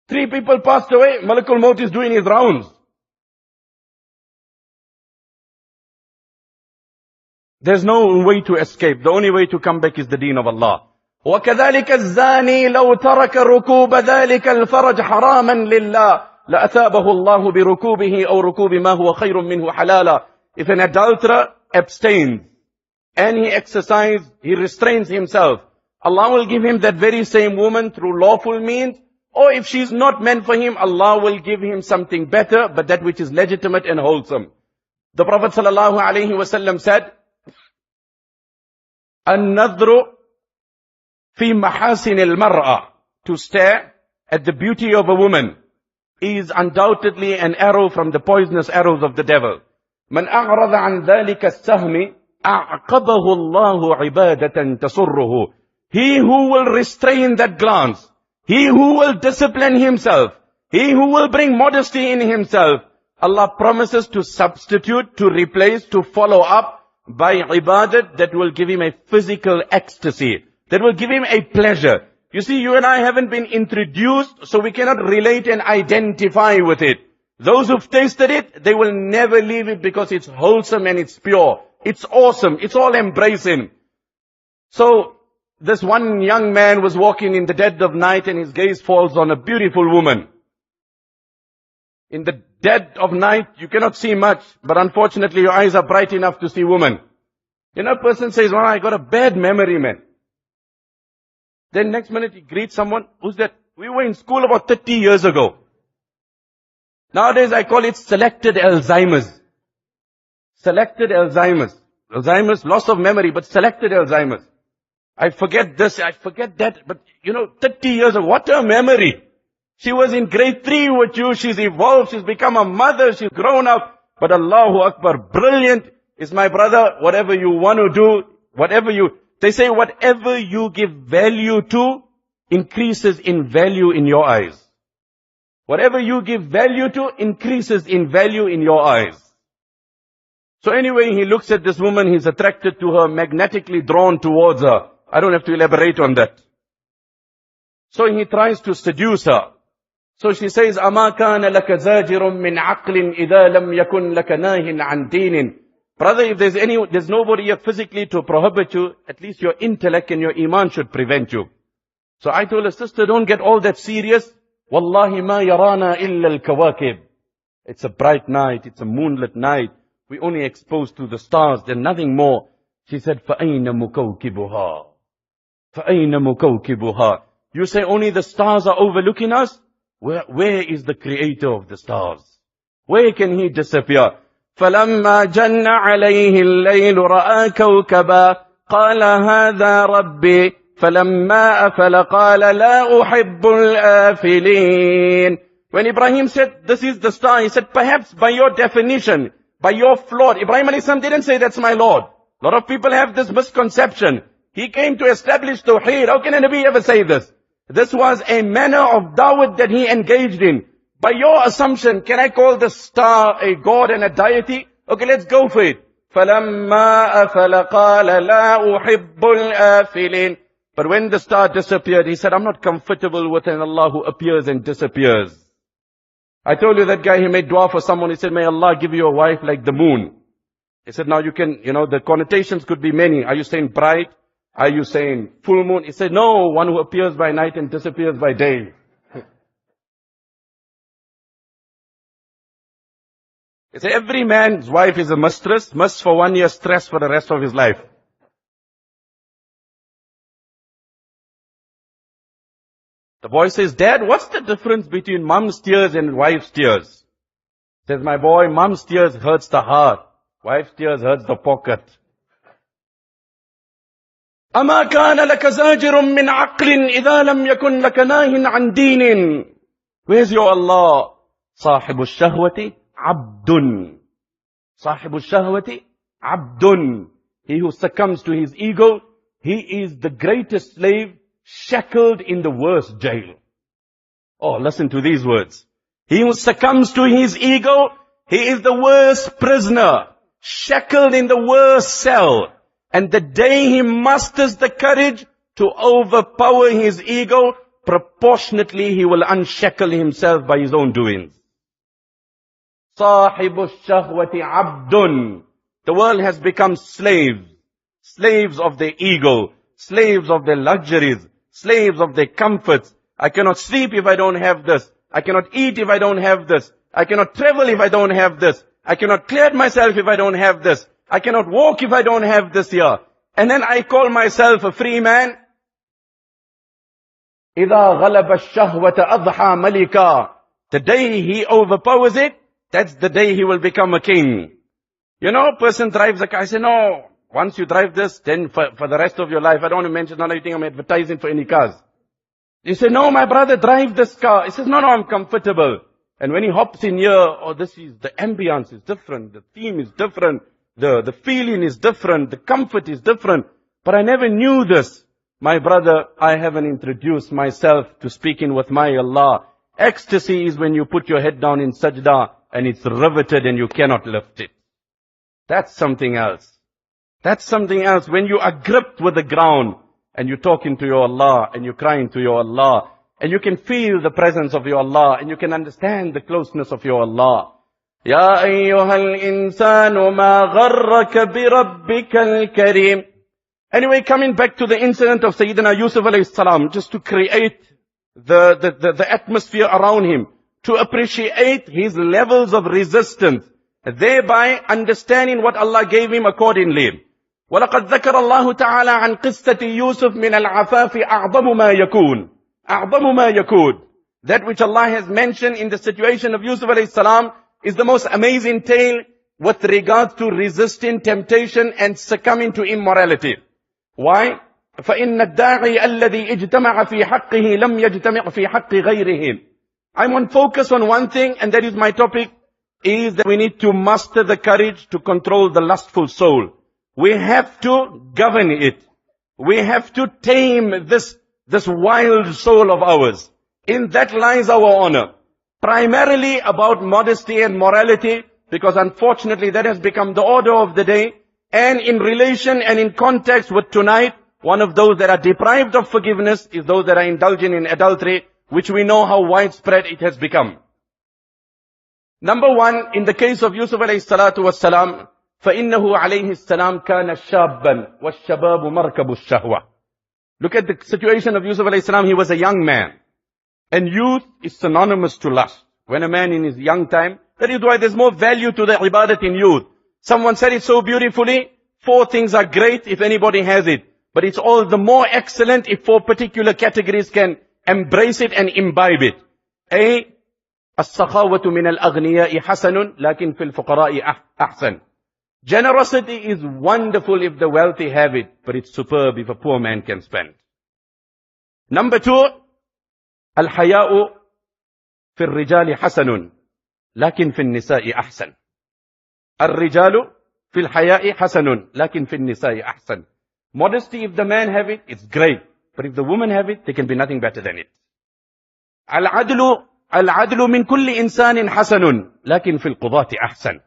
3 people passed away. Malakul Maut is doing his rounds. There's no way to escape. The only way to come back is the deen of Allah. وَكَذَلِكَ الزَّانِي لَوْ تَرَكَ رُكُوبَ ذَلِكَ الْفَرَجْ حَرَامًا لِلَّهِ لَأَثَابَهُ اللَّهُ بِرُكُوبِهِ أَوْ رُكُوبِ مَا هُوَ خَيْرٌ مِنْهُ حَلَالًا. If an adulterer abstains and he restrains himself, Allah will give him that very same woman through lawful means. Or if she's not meant for him, Allah will give him something better, but that which is legitimate and wholesome. The Prophet sallallahu alaihi wasallam said, النظر في محاسن المرأة. To stare at the beauty of a woman is undoubtedly an arrow from the poisonous arrows of the devil. من أعرض عن ذلك السهم أعقبه الله عبادة تسره. He who will restrain that glance, he who will discipline himself, he who will bring modesty in himself, Allah promises to substitute, to replace, to follow up by ibadat that will give him a physical ecstasy, that will give him a pleasure. You see, you and I haven't been introduced, so we cannot relate and identify with it. Those who've tasted it, they will never leave it because it's wholesome and it's pure. It's awesome. It's all embracing. So, this one young man was walking in the dead of night and his gaze falls on a beautiful woman. In the dead of night, you cannot see much, but unfortunately your eyes are bright enough to see woman. You know, a person says, well, I got a bad memory, man. Then next minute he greets someone, who's that? We were in school about 30 years ago. Nowadays I call it selected Alzheimer's. Selected Alzheimer's. Alzheimer's, loss of memory, but selected Alzheimer's. I forget this, I forget that, but 30 years ago, what a memory. She was in grade 3 with you, she's evolved, she's become a mother, she's grown up. But Allahu Akbar, brilliant is my brother, whatever you want to do, they say whatever you give value to, increases in value in your eyes. Whatever you give value to, increases in value in your eyes. So anyway, he looks at this woman, he's attracted to her, magnetically drawn towards her. I don't have to elaborate on that. So he tries to seduce her. So she says, أَمَا كَانَ لَكَ زَاجِرٌ مِّنْ عَقْلٍ إِذَا لَمْ يَكُنْ لَكَ نَاهٍ عَنْ دِينٍ. Brother, if there's nobody here physically to prohibit you, at least your intellect and your iman should prevent you. So I told her, sister, don't get all that serious. Wallahi ma yarana illa al-kawakib. It's a bright night, it's a moonlit night. We only exposed to the stars, there's nothing more. She said, فَأَيْنَ مُكَوْكِبُهَا فَأَيْنَ مُكَوْكِبُهَا. You say only the stars are overlooking us? Where is the creator of the stars? Where can he disappear? فَلَمَّا جَنَّ عَلَيْهِ اللَّيْلُ رَأَى كَوْكَبًا قَالَ هَذَا رَبِّي فَلَمَّا أَفَلَ قَالَ لَا أُحِبُّ الْآفِلِينَ. When Ibrahim said, this is the star, he said, perhaps by your definition, by your flaw. Ibrahim alayhi salam didn't say, that's my Lord. A lot of people have this misconception. He came to establish Tawheed. How can a Nabi ever say this? This was a manner of dawah that he engaged in. By your assumption, can I call the star a god and a deity? Okay, let's go for it. فَلَمَّا أَفَلَ قَالَ لَا أُحِبُّ الْآفِلِينَ. But when the star disappeared, he said, I'm not comfortable with an Allah who appears and disappears. I told you that guy, he made dua for someone. He said, may Allah give you a wife like the moon. He said, now you can, the connotations could be many. Are you saying bright? Are you saying full moon? He said, no, one who appears by night and disappears by day. He said, every man's wife is a mistress, must for 1 year stress for the rest of his life. The boy says, Dad, what's the difference between mom's tears and wife's tears? Says, my boy, mom's tears hurts the heart. Wife's tears hurts the pocket. أَمَا كَانَ لَكَ زَاجِرٌ مِّنْ عَقْلٍ إِذَا لَمْ يَكُنْ لَكَ نَاهٍ عَنْ دِينٍ. Where's your Allah? صَاحِبُ الشَّهْوَةِ عَبْدٌ. صَاحِبُ الشَّهْوَةِ عَبْدٌ. He who succumbs to his ego, he is the greatest slave, shackled in the worst jail. Oh, listen to these words. He who succumbs to his ego, he is the worst prisoner, shackled in the worst cell. And the day he musters the courage to overpower his ego, proportionately he will unshackle himself by his own doings. Sahibu shahwati abdun. The world has become slaves. Slaves of their ego. Slaves of their luxuries. Slaves of their comforts. I cannot sleep if I don't have this. I cannot eat if I don't have this. I cannot travel if I don't have this. I cannot clear myself if I don't have this. I cannot walk if I don't have this here. And then I call myself a free man. إِذَا غَلَبَ الشَّهْوَةَ أَضْحَى مَلِكًا. The day he overpowers it, that's the day he will become a king. A person drives a car. I say, no, once you drive this, then for the rest of your life, I don't want to mention anything, I'm advertising for any cars. You say, no, my brother, drive this car. He says, no, I'm comfortable. And when he hops in here, the ambience is different, the theme is different, the feeling is different, the comfort is different. But I never knew this. My brother, I haven't introduced myself to speaking with my Allah. Ecstasy is when you put your head down in sajda and it's riveted and you cannot lift it. That's something else. That's something else. When you are gripped with the ground and you're talking to your Allah and you're crying to your Allah and you can feel the presence of your Allah and you can understand the closeness of your Allah. Ya ayyuhal insanu ma gharraka bi rabbikal kareem. Anyway, coming back to the incident of Sayyidina Yusuf alayhi salam, just to create the atmosphere around him, to appreciate his levels of resistance, thereby understanding what Allah gave him accordingly. وَلَقَدْ ذَكَرَ اللَّهُ تَعَالَى عَنْ قِصَّةِ يُوسُفْ مِنَ الْعَفَافِ أَعْظَمُ مَا يَكُونُ. أَعْظَمُ مَا يَكُونُ. That which Allah has mentioned in the situation of Yusuf alayhi salam is the most amazing tale with regards to resisting temptation and succumbing to immorality. Why? فَإِنَّ الدَّاعِي الَّذِي اجْتَمَعَ فِي حَقِّهِ لَمْ يَجْتَمِعْ فِي حَقِّ غَيْرِهِ. I'm on focus on one thing, and that is my topic, is that we need to muster the courage to control the lustful soul. We have to govern it. We have to tame this wild soul of ours. In that lies our honor. Primarily about modesty and morality, because unfortunately that has become the order of the day. And in relation and in context with tonight, one of those that are deprived of forgiveness is those that are indulging in adultery, which we know how widespread it has become. Number one, in the case of Yusuf alayhi salatu wassalam, فإنه عليه السلام كان شابا والشباب مركب الشهوة. Look at the situation of Yusuf alayhi salam. He was a young man. And youth is synonymous to lust. When a man in his young time, that is why there's more value to the ibadat in youth. Someone said it so beautifully, 4 things are great if anybody has it. But it's all the more excellent if 4 particular categories can embrace it and imbibe it. A, السخاوة من الأغنياء حسن لكن في الفقراء أحسن. Generosity is wonderful if the wealthy have it, but it's superb if a poor man can spend. Number 2, الحياء في الرجال حسن لكن في النساء أحسن. الرجال في الحياء حسن لكن في النساء أحسن. Modesty, if the man have it, it's great. But if the woman have it, there can be nothing better than it. العدل من كل إنسان حسن لكن في القضاة أحسن.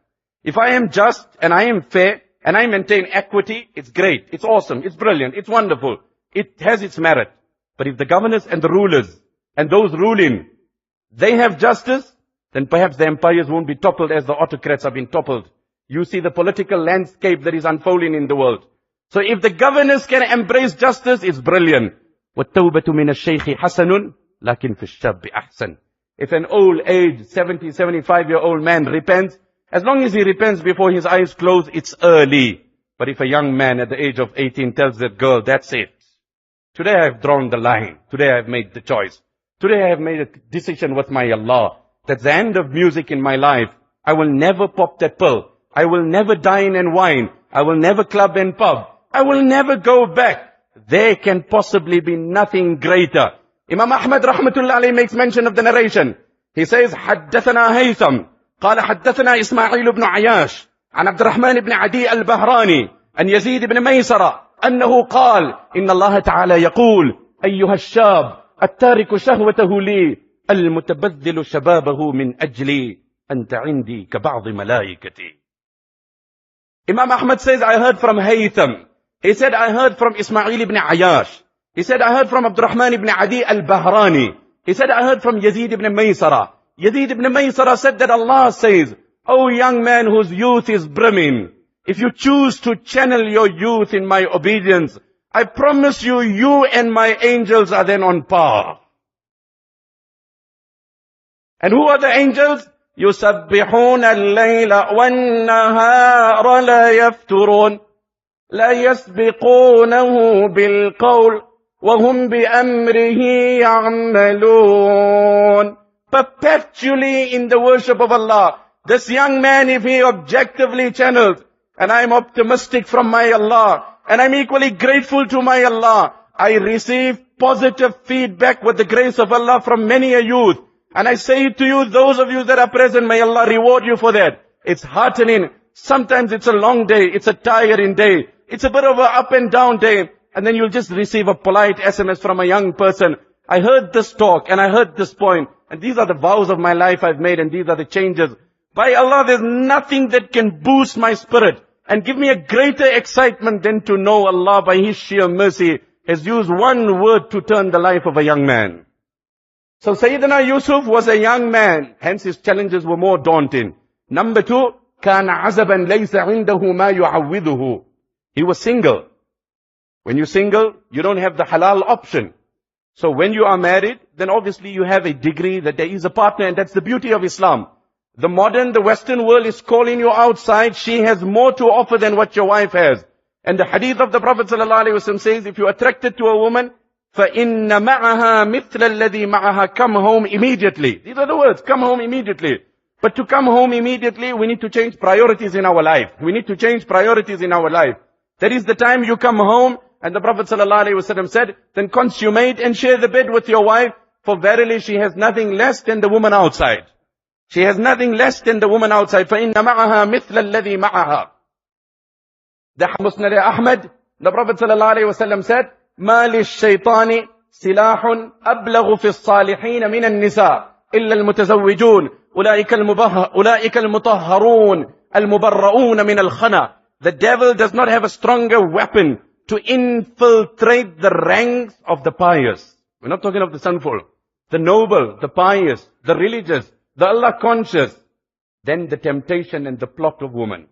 If I am just and I am fair and I maintain equity, it's great, it's awesome, it's brilliant, it's wonderful. It has its merit. But if the governors and the rulers and those ruling, they have justice, then perhaps the empires won't be toppled as the autocrats have been toppled. You see the political landscape that is unfolding in the world. So if the governors can embrace justice, it's brilliant. وَالتَّوْبَةُ مِنَ الشَّيْخِ حَسَنٌ لَكِنْ فِي الشَّابِّ أَحْسَنُ. If an old age, 70, 75-year-old man repents, as long as he repents before his eyes close, it's early. But if a young man at the age of 18 tells that girl, that's it. Today I have drawn the line. Today I have made the choice. Today I have made a decision with my Allah. That's the end of music in my life. I will never pop that pill. I will never dine and wine. I will never club and pub. I will never go back. There can possibly be nothing greater. Imam Ahmad rahmatullah alayhi makes mention of the narration. He says, حدثنا هيثم قال حدثنا إسماعيل بن عياش عن عبد الرحمن بن عدي البهراني عن يزيد بن ميسرة أنه قال إن الله تعالى يقول أيها الشاب التارك شهوته لي المتبذل شبابه من أجلي أنت عندي كبعض ملائكتي. Imam Ahmad says, I heard from Haytham. He said, I heard from Ismail ibn Ayash. He said, I heard from Abdurrahman ibn Adi al-Bahrani. He said, I heard from Yazid ibn Maysara. Yazid ibn Maysara said that Allah says, O young man whose youth is brimming, if you choose to channel your youth in my obedience, I promise you, you and my angels are then on par. And who are the angels? يسبحون الليل والنهار لا يفترون لا يسبقونه بالقول وهم بأمره يعملون. Perpetually in the worship of Allah. This young man, if he objectively channels, and I'm optimistic from my Allah, and I'm equally grateful to my Allah, I receive positive feedback with the grace of Allah from many a youth. And I say to you, those of you that are present, may Allah reward you for that. It's heartening. Sometimes it's a long day. It's a tiring day. It's a bit of an up and down day. And then you'll just receive a polite SMS from a young person. I heard this talk and I heard this point. And these are the vows of my life I've made and these are the changes. By Allah, there's nothing that can boost my spirit and give me a greater excitement than to know Allah by His sheer mercy has used one word to turn the life of a young man. So Sayyidina Yusuf was a young man, hence his challenges were more daunting. Number 2, كان عزبا ليس عنده ما يعوضه. He was single. When you're single, you don't have the halal option. So when you are married, then obviously you have a degree that there is a partner, and that's the beauty of Islam. The Western world is calling you outside. She has more to offer than what your wife has. And the hadith of the Prophet ﷺ says, if you're attracted to a woman, فَإِنَّ مَعَهَا مِثْلَ الَّذِي مَعَهَا, come home immediately. These are the words, come home immediately. But to come home immediately, we need to change priorities in our life. We need to change priorities in our life. That is the time you come home, and the Prophet ﷺ said, then consummate and share the bed with your wife, for verily she has nothing less than the woman outside. She has nothing less than the woman outside. فَإِنَّ مَعَهَا مِثْلَ الَّذِي مَعَهَا. The Musnad Ahmad, the Prophet ﷺ said, ما للشيطان سلاح أبلغ في الصالحين من النساء إلا المتزوجون أولئك المطهرون المبرؤون من الخنا. The devil does not have a stronger weapon to infiltrate the ranks of the pious. We're not talking of the sinful, the noble, the pious, the religious, the Allah conscious, than the temptation and the plot of woman.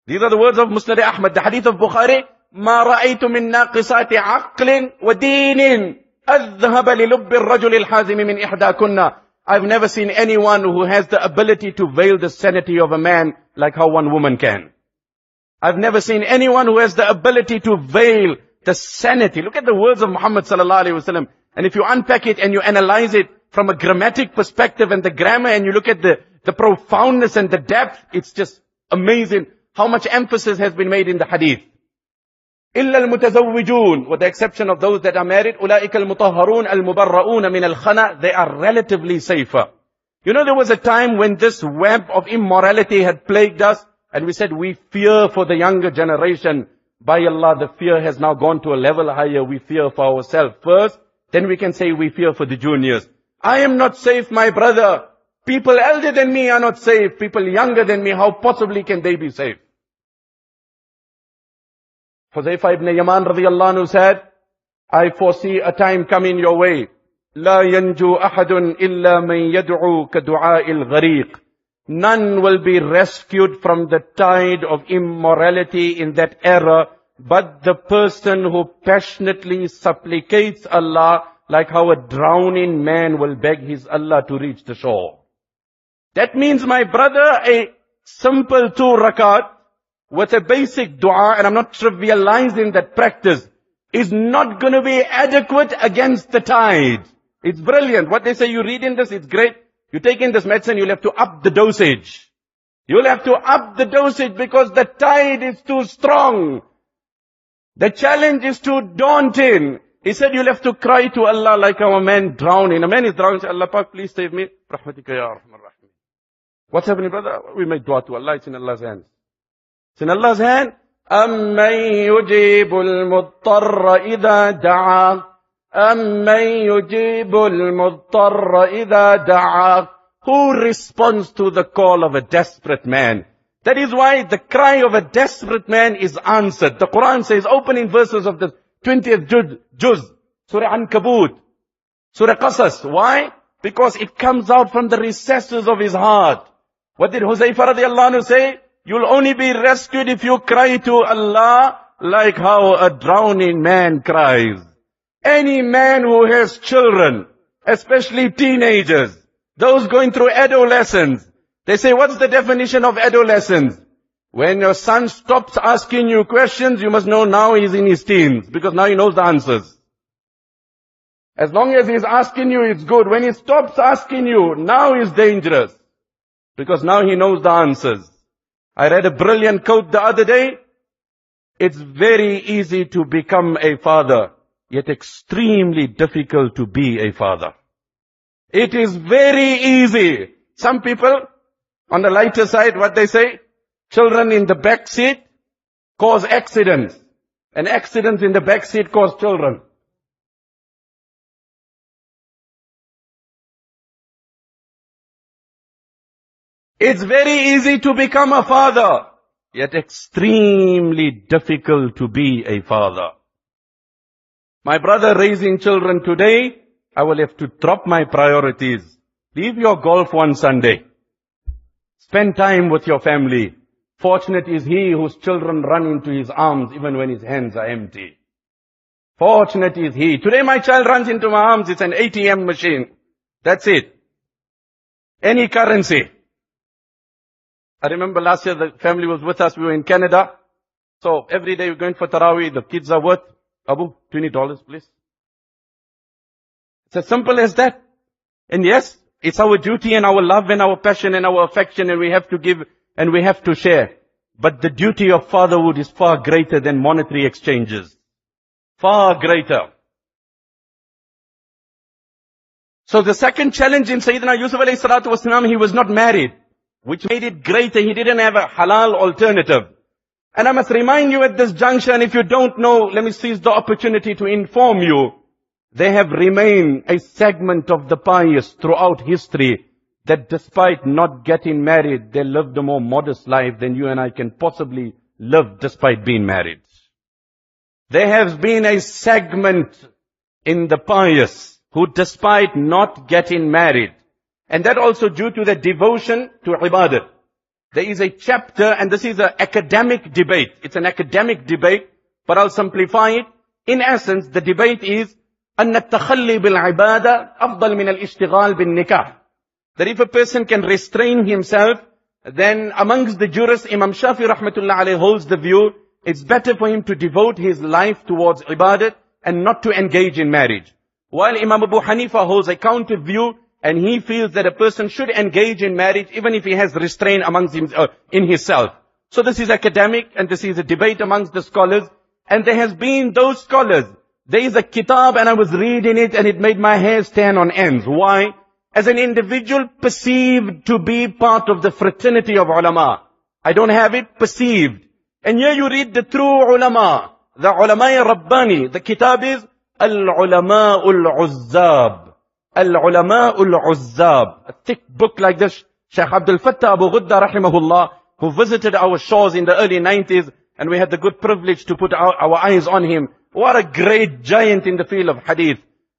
These are the words of Musnad Ahmad, the hadith of Bukhari. ما رأيت من ناقصات عقل ودين أذهب للب الرجل الحازم من إحداكن. I've never seen anyone who has the ability to veil the sanity of a man like how one woman can. I've never seen anyone who has the ability to veil the sanity. Look at the words of Muhammad sallallahu alaihi wasallam. And if you unpack it and you analyze it from a grammatic perspective and the grammar, and you look at the profoundness and the depth, it's just amazing how much emphasis has been made in the hadith. إِلَّا الْمُتَزَوِّجُونَ, with the exception of those that are married, أُولَٰئِكَ الْمُطَهَّرُونَ الْمُبَرَّؤُونَ مِنَ الْخَنَى, they are relatively safer. You know, there was a time when this web of immorality had plagued us, and we said we fear for the younger generation. By Allah, the fear has now gone to a level higher. We fear for ourselves first, then we can say we fear for the juniors. I am not safe, my brother. People elder than me are not safe. People younger than me, how possibly can they be safe? Huzaifa ibn Yaman radiyallahu anhu said, I foresee a time coming your way. لا ينجو أحد إلا من يدعو كدعاء الغريق. None will be rescued from the tide of immorality in that era, but the person who passionately supplicates Allah, like how a drowning man will beg his Allah to reach the shore. That means, my brother, a simple 2 rakat with a basic dua, and I'm not trivializing that practice, is not going to be adequate against the tide. It's brilliant. What they say, you read in this, it's great. You take in this medicine, you'll have to up the dosage. You'll have to up the dosage because the tide is too strong. The challenge is too daunting. He said you'll have to cry to Allah like how a man drowning. A man is drowning, say, Allah Pak, please save me. Rahmatika ya Rahman Rahim. What's happening, brother? We make dua to Allah. It's in Allah's hands. It's in Allah's hand. أَمَّن يُجِيبُ الْمُضْطَرَّ إِذَا دَعَاهُ أَمَّن يُجِيبُ الْمُضْطَرَّ إِذَا دَعَاهُ. Who responds to the call of a desperate man? That is why the cry of a desperate man is answered. The Quran says, opening verses of the 20th juz, Surah Ankabut, Surah Qasas. Why? Because it comes out from the recesses of his heart. What did Huzaifa radiallahu anhu say? You'll only be rescued if you cry to Allah like how a drowning man cries. Any man who has children, especially teenagers, those going through adolescence, they say, what's the definition of adolescence? When your son stops asking you questions, you must know now he's in his teens, because now he knows the answers. As long as he's asking you, it's good. When he stops asking you, now he's dangerous, because now he knows the answers. I read a brilliant quote the other day. It's very easy to become a father, yet extremely difficult to be a father. It is very easy. Some people, on the lighter side, what they say? Children in the back seat cause accidents. And accidents in the back seat cause children. It's very easy to become a father, yet extremely difficult to be a father. My brother, raising children today, I will have to drop my priorities. Leave your golf one Sunday. Spend time with your family. Fortunate is he whose children run into his arms even when his hands are empty. Fortunate is he. Today my child runs into my arms, it's an ATM machine. That's it. Any currency. I remember last year the family was with us, we were in Canada. So every day we're going for Taraweeh, the kids are worth, Abu, $20 please. It's as simple as that. And yes, it's our duty and our love and our passion and our affection, and we have to give and we have to share. But the duty of fatherhood is far greater than monetary exchanges. Far greater. So the second challenge in Sayyidina Yusuf alayhi salatu wasalam, he was not married, which made it greater. He didn't have a halal alternative. And I must remind you at this juncture, and if you don't know, let me seize the opportunity to inform you, they have remained a segment of the pious throughout history that despite not getting married, they lived a more modest life than you and I can possibly live despite being married. There has been a segment in the pious who despite not getting married, and that also due to the devotion to ibadat, There is a chapter, and this is an academic debate. It's an academic debate, but I'll simplify it. In essence, the debate is أن التخلي بالعبادة أفضل من الاشتغال بالنكاح. That if a person can restrain himself, then amongst the jurists, Imam Shafi rahmatullah alayhi holds the view, it's better for him to devote his life towards ibadat and not to engage in marriage. While Imam Abu Hanifa holds a counter view, and he feels that a person should engage in marriage even if he has restraint amongst him, in himself. So this is academic, and this is a debate amongst the scholars. And there has been those scholars. There is a kitab, and I was reading it, and it made my hair stand on ends. Why? As an individual perceived to be part of the fraternity of ulama. I don't have it perceived. And here you read the true ulama, the ulama Rabbani. The kitab is Al-Ulama Ul-Uzzab. Al-Ulama Ul-Uzzab. A thick book like this. Sheikh Abdul Fattah Abu Ghudda rahimahullah, who visited our shores in the early 90s, and we had the good privilege to put our eyes on him. What a great giant in the field of hadith.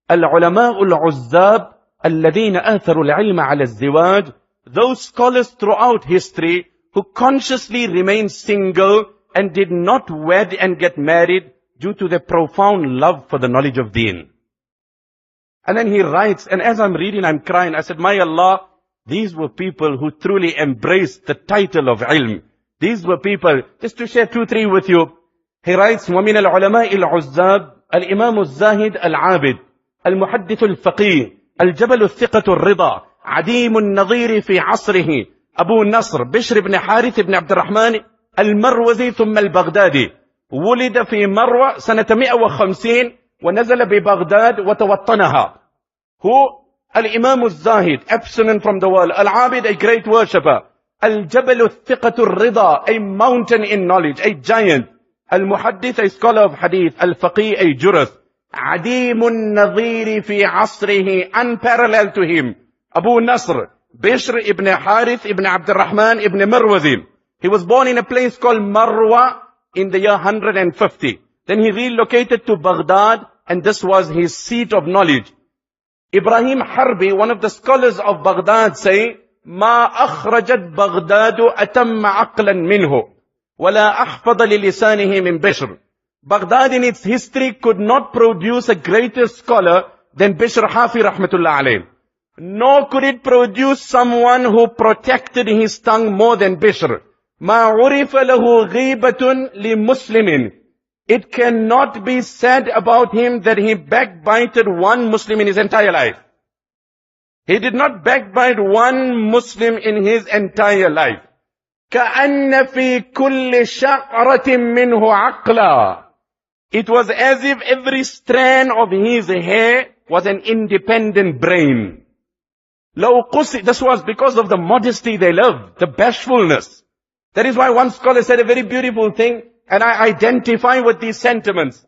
Al-Ulama Ul-Uzzab. الذين آثروا العلم على الزواج. Those scholars throughout history who consciously remained single and did not wed and get married due to their profound love for the knowledge of deen. And then he writes, and as I'm reading, I'm crying. I said, my Allah, these were people who truly embraced the title of ilm. These were people, just to share 2-3 with you. He writes, وَمِنَ الْعُلَمَاءِ الْعُزَّابِ الْإِمَامُ الزَّاهِدِ الْعَابِدِ الْمُحَدِّثُ الْفَقِيهِ الجبل الثقة الرضا عديم النظير في عصره أبو النصر بشر بن حارث بن عبد الرحمن المروزي ثم البغدادي. ولد في مروة سنة 150 ونزل ببغداد وتوطنها. هو الإمام الزاهد, abstinent from the world. Al-Abid, a great worshipper. Al-Jabal al-Thiqat al-Rida, a mountain in knowledge, a giant. Al-Muhaddith, a scholar of hadith. Al-Faqih, a jurist. عديم النظير في عصره, unparalleled to him. Abu Nasr, Bishr ibn Harith ibn Abd al-Rahman ibn Marwazi. He was born in a place called Marwa in the year 150. Then he relocated to Baghdad, and this was his seat of knowledge. Ibrahim Harbi, one of the scholars of Baghdad, say, ما أخرجت بغداد أتم عقلا منه ولا أحفظ للسانه من بشر. Baghdad in its history could not produce a greater scholar than Bishr Hafi rahmatullah alayh. Nor could it produce someone who protected his tongue more than Bishr. ما عرف له غيبة لمسلم. It cannot be said about him that he backbited one Muslim in his entire life. He did not backbite one Muslim in his entire life. كأن في كل شعرة منه عقلا. It was as if every strand of his hair was an independent brain. This was because of the modesty they loved, the bashfulness. That is why one scholar said a very beautiful thing, and I identify with these sentiments.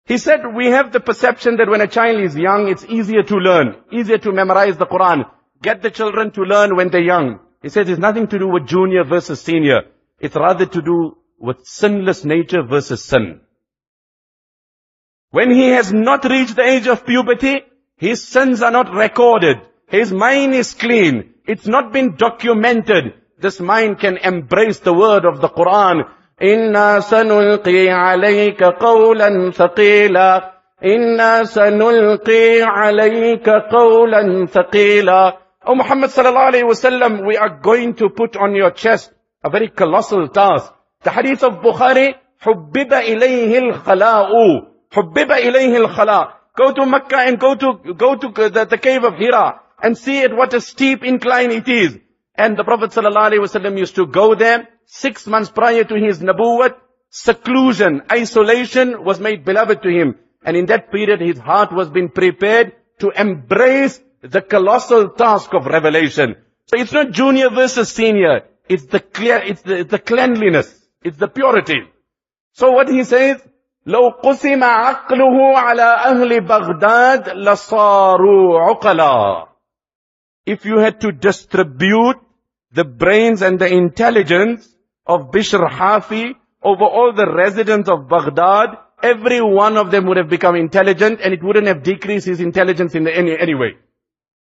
He said, we have the perception that when a child is young, it's easier to learn, easier to memorize the Quran. Get the children to learn when they're young. He says it's nothing to do with junior versus senior. It's rather to do with sinless nature versus sin. When he has not reached the age of puberty, his sins are not recorded. His mind is clean. It's not been documented. This mind can embrace the word of the Quran. إِنَّا سَنُلْقِي عَلَيْكَ قَوْلًا ثَقِيلًا إِنَّا سَنُلْقِي عَلَيْكَ قَوْلًا ثَقِيلًا. O Muhammad sallallahu alayhi wa sallam, we are going to put on your chest a very colossal task. The hadith of Bukhari, حُبِّبَ إِلَيْهِ الْخَلَاءُ. حُبِّبَ إِلَيْهِ الْخَلَاءُ. Go to Mecca and go to the cave of Hira and see at what a steep incline it is. And the Prophet ﷺ used to go there. 6 months prior to his nabuwwat, seclusion, isolation was made beloved to him. And in that period, his heart was being prepared to embrace the colossal task of revelation. So it's not junior versus senior. It's the cleanliness. It's the purity. So what he says, لو قسم عقله على أهل بغداد لصاروا عقلا. If you had to distribute the brains and the intelligence of Bishr Hafi over all the residents of Baghdad, every one of them would have become intelligent, and it wouldn't have decreased his intelligence in any way.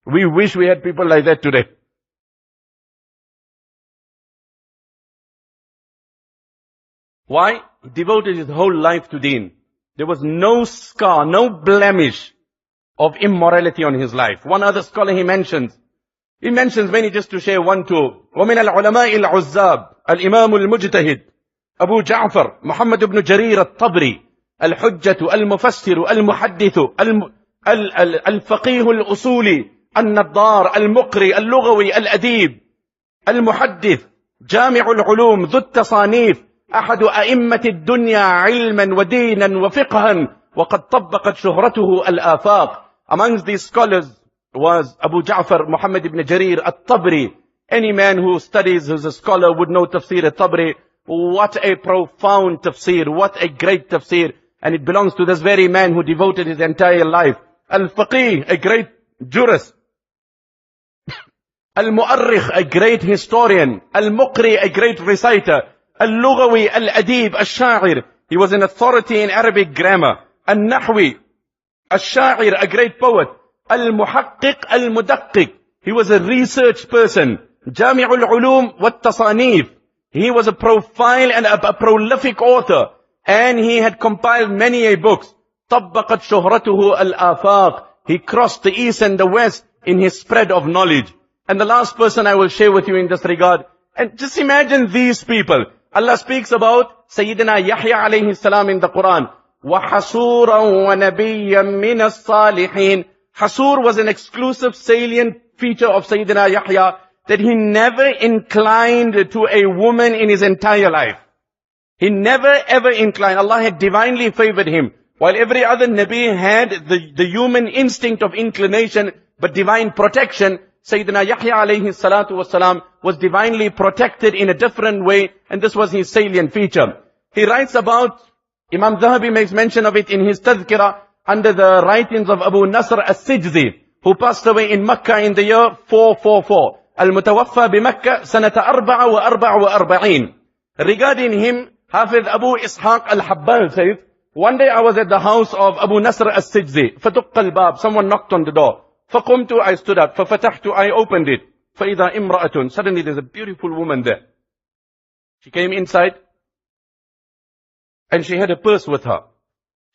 We wish we had people like that today. Why? He devoted his whole life to deen. There was no scar, no blemish of immorality on his life. One other scholar he mentions many just to share one two. وَمِنَ الْعُلَمَاءِ الْعُزَّابِ الْإِمَامُ الْمُجْتَهِدِ أبو جعفر محمد بن جرير الطبري الحجة المفسر المحدث الفقيه الأصولي النظار المقري اللغوي الأديب المحدث جامع العلوم ذو التصانيف أحد أئمة الدنيا علما ودينا وفقها وقد طبقت شهرته الآفاق. Amongst these scholars was Abu Ja'far Muhammad ibn Jarir al-Tabri. Any man who studies, who's a scholar, would know tafsir al-Tabri. What a profound tafsir, what a great tafsir. And it belongs to this very man who devoted his entire life. Al-Faqih, a great jurist. Al-Mu'arrikh, a great historian. Al-Muqri, a great reciter. Al-Lughawi, Al-Adib, Al-Sha'ir. He was an authority in Arabic grammar. Al-Nahwi, Al-Sha'ir, a great poet. Al-Muhaqqiq, Al-Mudaqqiq. He was a research person. Jami'ul Ulum wa Tasanif. He was a profile and a prolific author. And he had compiled many books. طبقت شهرته الآفاق. He crossed the east and the west in his spread of knowledge. And the last person I will share with you in this regard. And just imagine these people. Allah speaks about Sayyidina Yahya alayhi salam in the Quran. وَحَصُورًا وَنَبِيًّا مِّنَ الصَّالِحِينَ. Hasur was an exclusive salient feature of Sayyidina Yahya, that he never inclined to a woman in his entire life. He never ever inclined. Allah had divinely favored him. While every other Nabi had the human instinct of inclination, but divine protection, Sayyidina Yahya alayhi salatu wasalam was divinely protected in a different way, and this was his salient feature. He writes about, Imam Zahabi makes mention of it in his Tadhkirah, under the writings of Abu Nasr as-Sijzi, who passed away in Mecca in the year 444. Al-Mutawaffa bi-Makkah sanata 44. Regarding him, Hafiz Abu Ishaq al-Habbal says, one day I was at the house of Abu Nasr as-Sijzi. فَتُقَّ الْبَابِ. Someone knocked on the door. فَقُمْتُ, I stood up. فَفَتَحْتُ, I opened it. فَإِذَا إِمْرَأَةٌ. Suddenly there's a beautiful woman there. She came inside, and she had a purse with her.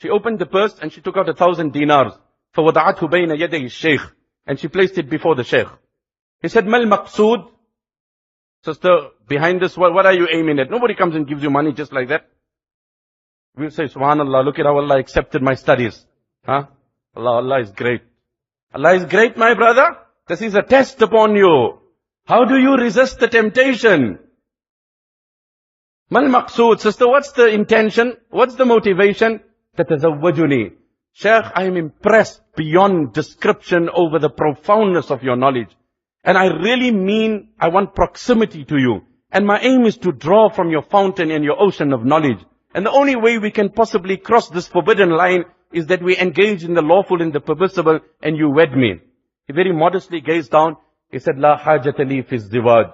She opened the purse and she took out 1,000 dinars. فَوَضَعَتْهُ بَيْنَ يَدَيْ الشَّيْخِ. And she placed it before the Sheikh. He said, مَا الْمَقْصُودِ. Sister, behind this, what are you aiming at? Nobody comes and gives you money just like that. We'll say, Subhanallah, look at how Allah accepted my studies. Huh? Allah is great. Allah is great, my brother. This is a test upon you. How do you resist the temptation? Mal maqsood, sister, what's the intention? What's the motivation? Tatazawwajuni. Sheikh, I am impressed beyond description over the profoundness of your knowledge. And I really mean, I want proximity to you. And my aim is to draw from your fountain and your ocean of knowledge. And the only way we can possibly cross this forbidden line is that we engage in the lawful and the permissible, and you wed me. He very modestly gazed down. He said, La hajata li fi izdiwaj.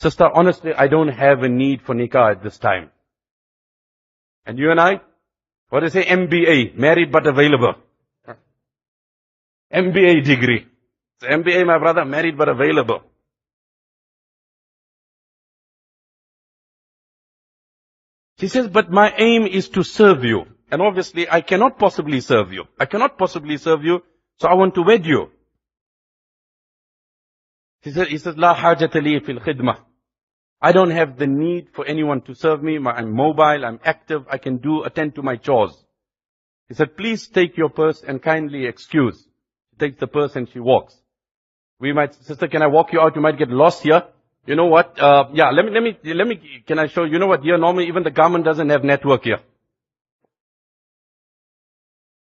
Sister, honestly, I don't have a need for nikah at this time. And you and I, what do you say? MBA, married but available. MBA degree. It's MBA, my brother, married but available. She says, but my aim is to serve you. And obviously, I cannot possibly serve you. I cannot possibly serve you, so I want to wed you. He says, La hajata li fil khidmah. I don't have the need for anyone to serve me. I'm mobile, I'm active, I can attend to my chores. He said, please take your purse and kindly excuse. She takes the purse and she walks. Sister, can I walk you out? You might get lost here. You know what? Let me, can I show you? You know what? Here, normally even the government doesn't have network here.